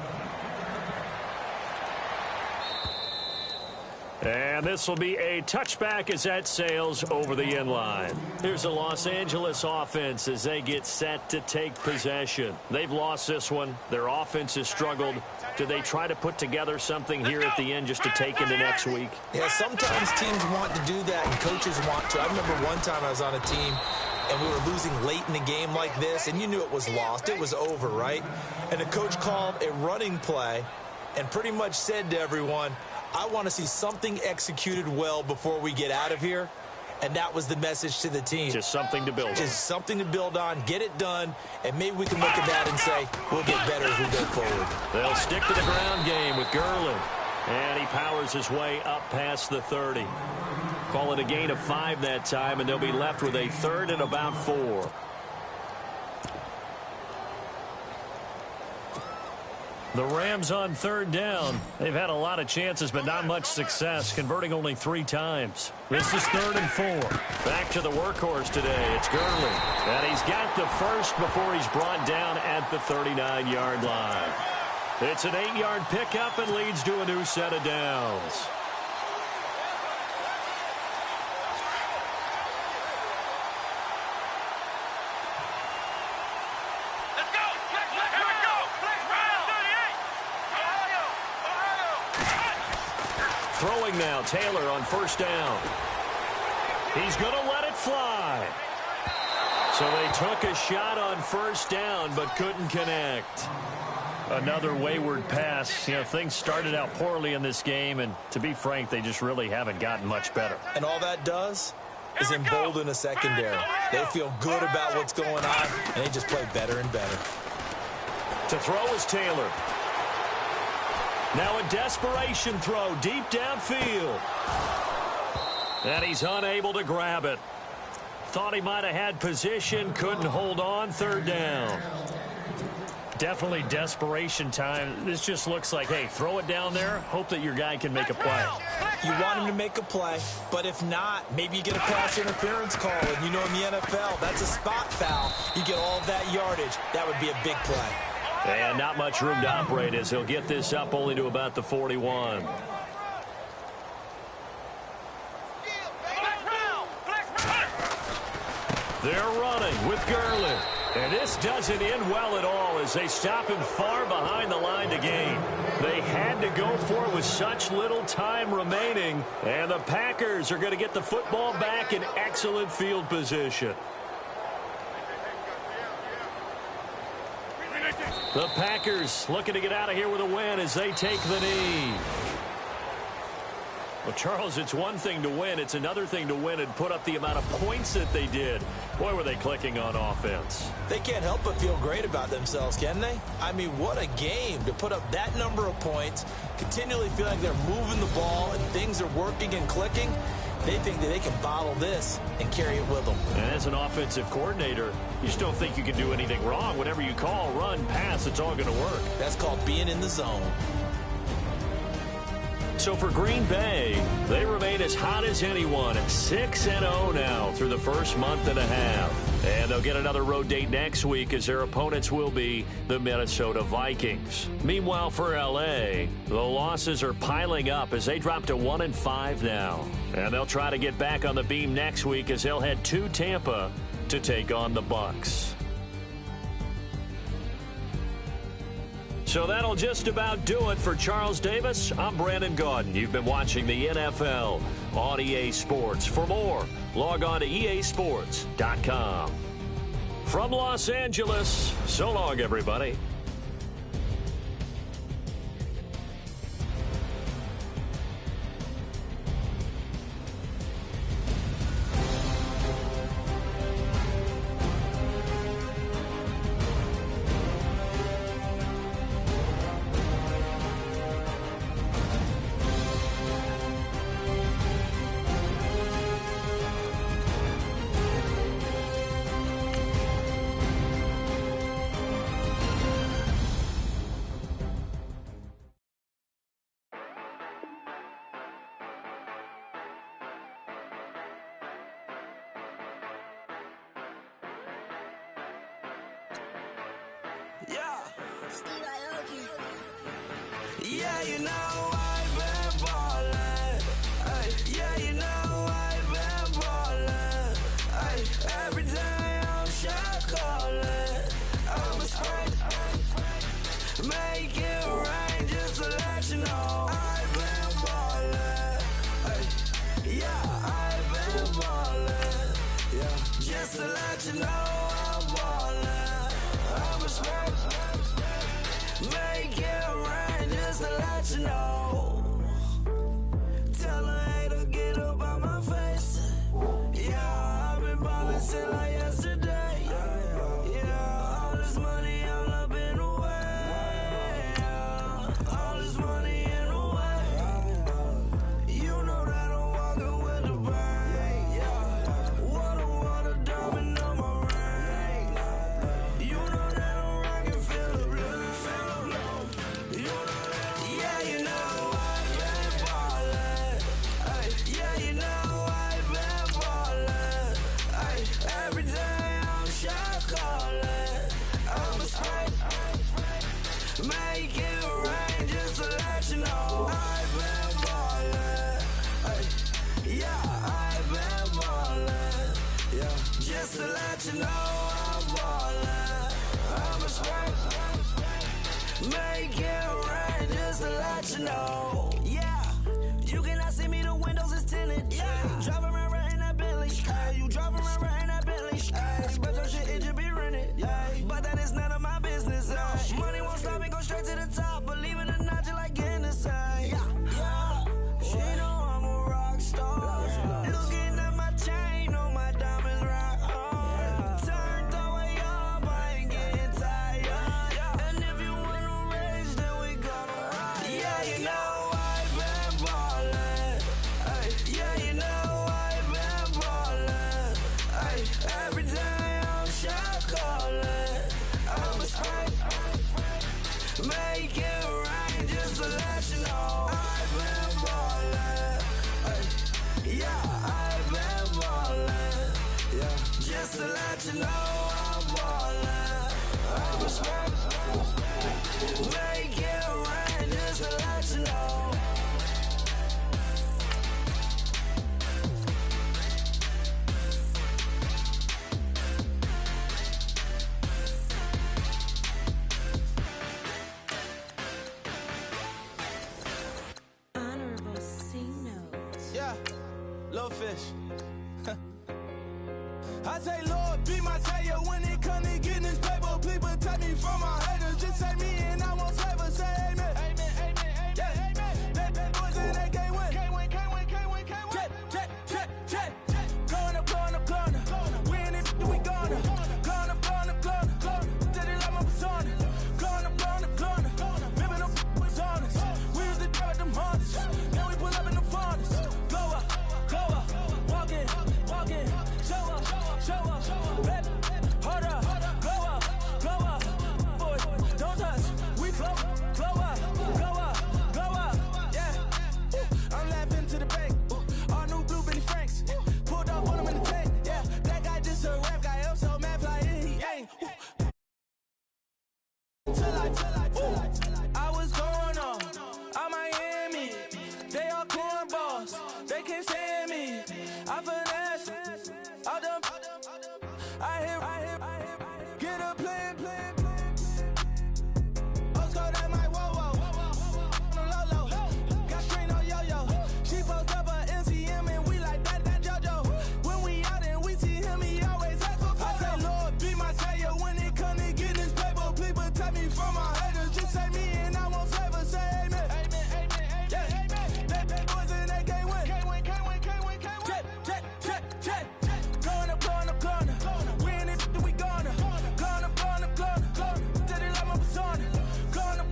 S2: And this will be a touchback as that sails over the end line. Here's the Los Angeles offense as they get set to take possession. They've lost this one. Their offense has struggled. Do they try to put together something here at the end just to take into next week?
S3: Yeah, sometimes teams want to do that and coaches want to. I remember one time I was on a team and we were losing late in the game like this, and you knew it was lost. It was over, right? And the coach called a running play and pretty much said to everyone, I want to see something executed well before we get out of here. And that was the message to the team.
S2: Just something to build on.
S3: Just something to build on, get it done, and maybe we can look at that and say, we'll get better as we go forward.
S2: They'll stick to the ground game with Gurley. And he powers his way up past the 30. Call it a gain of 5 that time, and they'll be left with a third and about 4. The Rams on third down. They've had a lot of chances, but not much success, converting only 3 times. This is 3rd and 4. Back to the workhorse today. It's Gurley. And he's got the first before he's brought down at the 39-yard line. It's an 8-yard pickup and leads to a new set of downs. Throwing now, Taylor on first down. He's going to let it fly. So they took a shot on first down but couldn't connect. Another wayward pass. You know, things started out poorly in this game, and to be frank, they just really haven't gotten much better.
S3: And all that does is embolden a secondary. They feel good about what's going on, and they just play better and better.
S2: To throw is Taylor. Now a desperation throw deep downfield. And he's unable to grab it. Thought he might have had position, couldn't hold on, third down. Definitely desperation time. This just looks like, hey, throw it down there, hope that your guy can make a play.
S3: You want him to make a play, but if not, maybe you get a pass interference call, and you know in the NFL, that's a spot foul. You get all of that yardage. That would be a big play.
S2: And not much room to operate as he'll get this up only to about the 41. They're running with Gurley. And this doesn't end well at all as they stop him far behind the line to gain. They had to go for it with such little time remaining, and the Packers are going to get the football back in excellent field position. The Packers looking to get out of here with a win as they take the knee. Well, Charles, it's one thing to win. It's another thing to win and put up the amount of points that they did. Boy, were they clicking on offense.
S3: They can't help but feel great about themselves, can they? I mean, what a game to put up that number of points, continually feel like they're moving the ball and things are working and clicking. They think that they can bottle this and carry it with them.
S2: And as an offensive coordinator, you just don't think you can do anything wrong. Whatever you call, run, pass, it's all going to work.
S3: That's called being in the zone.
S2: So for Green Bay, they remain as hot as anyone at 6-0 now through the first month and a half. And they'll get another road date next week as their opponents will be the Minnesota Vikings. Meanwhile, for L.A., the losses are piling up as they drop to 1-5 now. And they'll try to get back on the beam next week as they'll head to Tampa to take on the Bucs. So that'll just about do it for Charles Davis. I'm Brandon Gaudin. You've been watching the NFL on EA Sports. For more, log on to easports.com. From Los Angeles, so long, everybody.
S5: Yeah, you know I've been ballin'. Yeah, you know I've been ballin'. Every day I'm shot callin'. I'm a sprint, make it rain just to let you know I've been ballin'. Yeah, I've been ballin'. Yeah, just to let you know I'm ballin'. I'm a sprint, make it rain just to let you know. Tell a hater get up on my face. Yeah, I've been ballin' since like yesterday. Yeah, all this money all up in the way. All this money in the way. You know that I'm walking with the bank. Yeah, water diamond on my ring. You know that I'm rockin' feel the blue. You know that, yeah, you know I've been ballin'. Yeah, you know I've been ballin'. Every day I'm shot callin'. I'm a sprint, make it rain just to let you know I've been ballin'. Yeah, I've been ballin'. Yeah, just to let you know I'm ballin'. I'm a sprint, make it rain just to let you know. Yeah, you cannot see me, the windows is tinted. Yeah, driving around right in that Bentley. You driving around right in that Bentley. But your shit, it just be rented. But that is none of my business. Money won't stop me, go straight to the top. Believe it or not, just like in the same. Yeah, she know I'm a rock star. Looking at my chain, on my diamonds rock hard. Turned the way up, I ain't getting tired. And if you wanna race, then we gonna ride. Yeah, you know I've been ballin'. Yeah, you know I've been ballin'. Every day I'm shot callin'. I'm a sprint, make it rain just to let you know I've been ballin'. Yeah, I've been ballin'. Yeah, just to let you know I'm ballin'. I'm a sprint, make it rain just to let you know. fish. I say, Lord, be my savior when it comes to getting this paper. Please protect me from my haters. Just say me and I won't save us. Say amen. Amen, amen, amen, yeah. Amen. That boys in that can't win. Can't win, can't win, can't win, can't win. Check. Going up. We in it, we gonna. Going up. Did it like my persona. Going up. Ripping up was honest. We used to drive them hunters. Then we pull up in the furnace. Glow up. Walk in. Show up. Baby, hold up. Glow up. Boy, don't touch. We glow up. Yeah. I'm laughing to the bank. All new blue Benny Franks. Pulled up on him in the tank. Yeah, that guy just a rap guy. I'm so mad flying, he ain't. Till I was going on Miami. They all cornballs. They can't stand me. I finesse all them. I hear. Get a plan. Oscar that my whoa. Low. Got strain on yo. She post up a MCM and we like that JoJo. When we out and we see him, he always ask for photo. I say, Lord, be my savior when it comes to getting this paper. Please protect me from my haters. Just say me and I won't save us. Say amen. Amen. Yeah. That boys in that can't win. Can't win. Check. Going up. We in it, we gonna. Going up. Did it like my persona. Going up.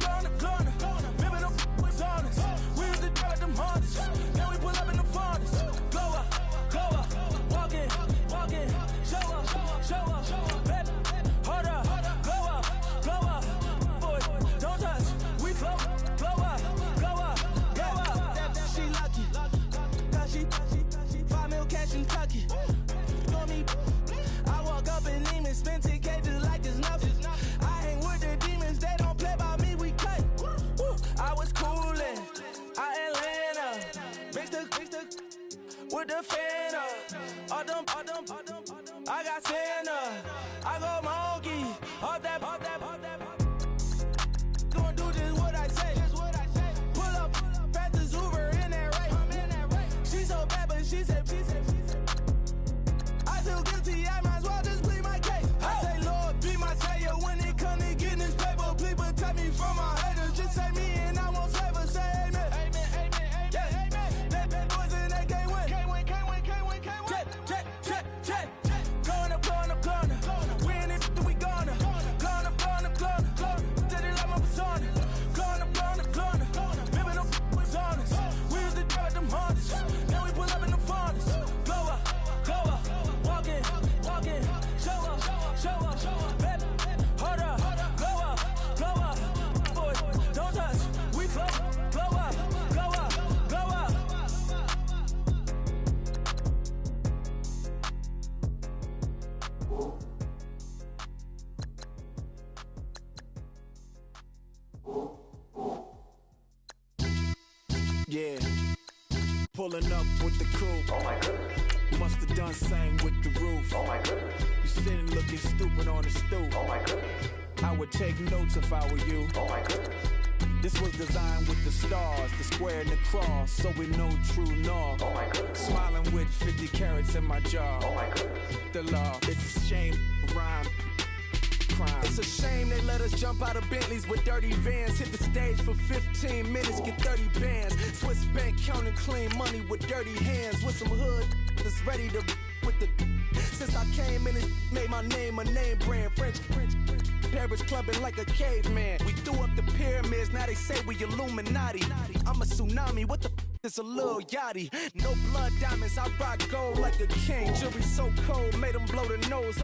S5: Ripping up was honest. We used to drive them hunters. Then we pull up in the furnace. Glow up. Walk in. Show up. Baby, hold up. Glow up. Boy, don't touch. We glow up. She lucky. Cause she 5 mil cash in Kentucky. For me, I walk up in demons, spend 10K just like it's nothing. I hang with the demons, they don't play by me, we cut. I was coolin', Atlanta, mixed with the Fanta. All them, I got Santa, I go monkey, all that. Gonna do just what I say. Pull up, pass the Uber in that race. She so bad, but she said. I feel guilty, I might as well just plead my case. I say, Lord, be my savior when it comes to getting this paper. Please protect me from my haters. Just say me and I won't save us. Say amen. Amen. Yeah. That boys in that can't win. Can't win. Check. Going up. We in it, we gonna. Going up. Did it like my persona. Going up. Ripping up was honest. We used to drive them hunters. Then we pull up in the furnace. Glow up. Walk in. Show up. Baby, hold up. Glow up. Boy, don't touch. We glow up. Yeah, pulling up with the coupe.
S6: Oh my goodness.
S5: Must have done same with the roof.
S6: Oh my goodness.
S5: You sitting looking stupid on the stoop.
S6: Oh my goodness.
S5: I would take notes if I were you.
S6: Oh my goodness.
S5: This was designed with the stars, the square and the cross, so we know true north.
S6: Oh my goodness.
S5: Smiling with 50 carats in my jaw.
S6: Oh my goodness.
S5: The law, it's a shame, rhyme. Crime. It's a shame they let us jump out of Bentleys with dirty vans. Hit the stage for 15 minutes, get 30 bands. Swiss bank counting clean money with dirty hands. With some hood that's ready to with the. Since I came in and made my name a name brand. French. Paris clubbing like a caveman. We threw up the pyramids, now they say we Illuminati. I'm a tsunami, what the is a little yachty. No blood diamonds, I rock gold like a king. Jewelry so cold, made them blow the nose.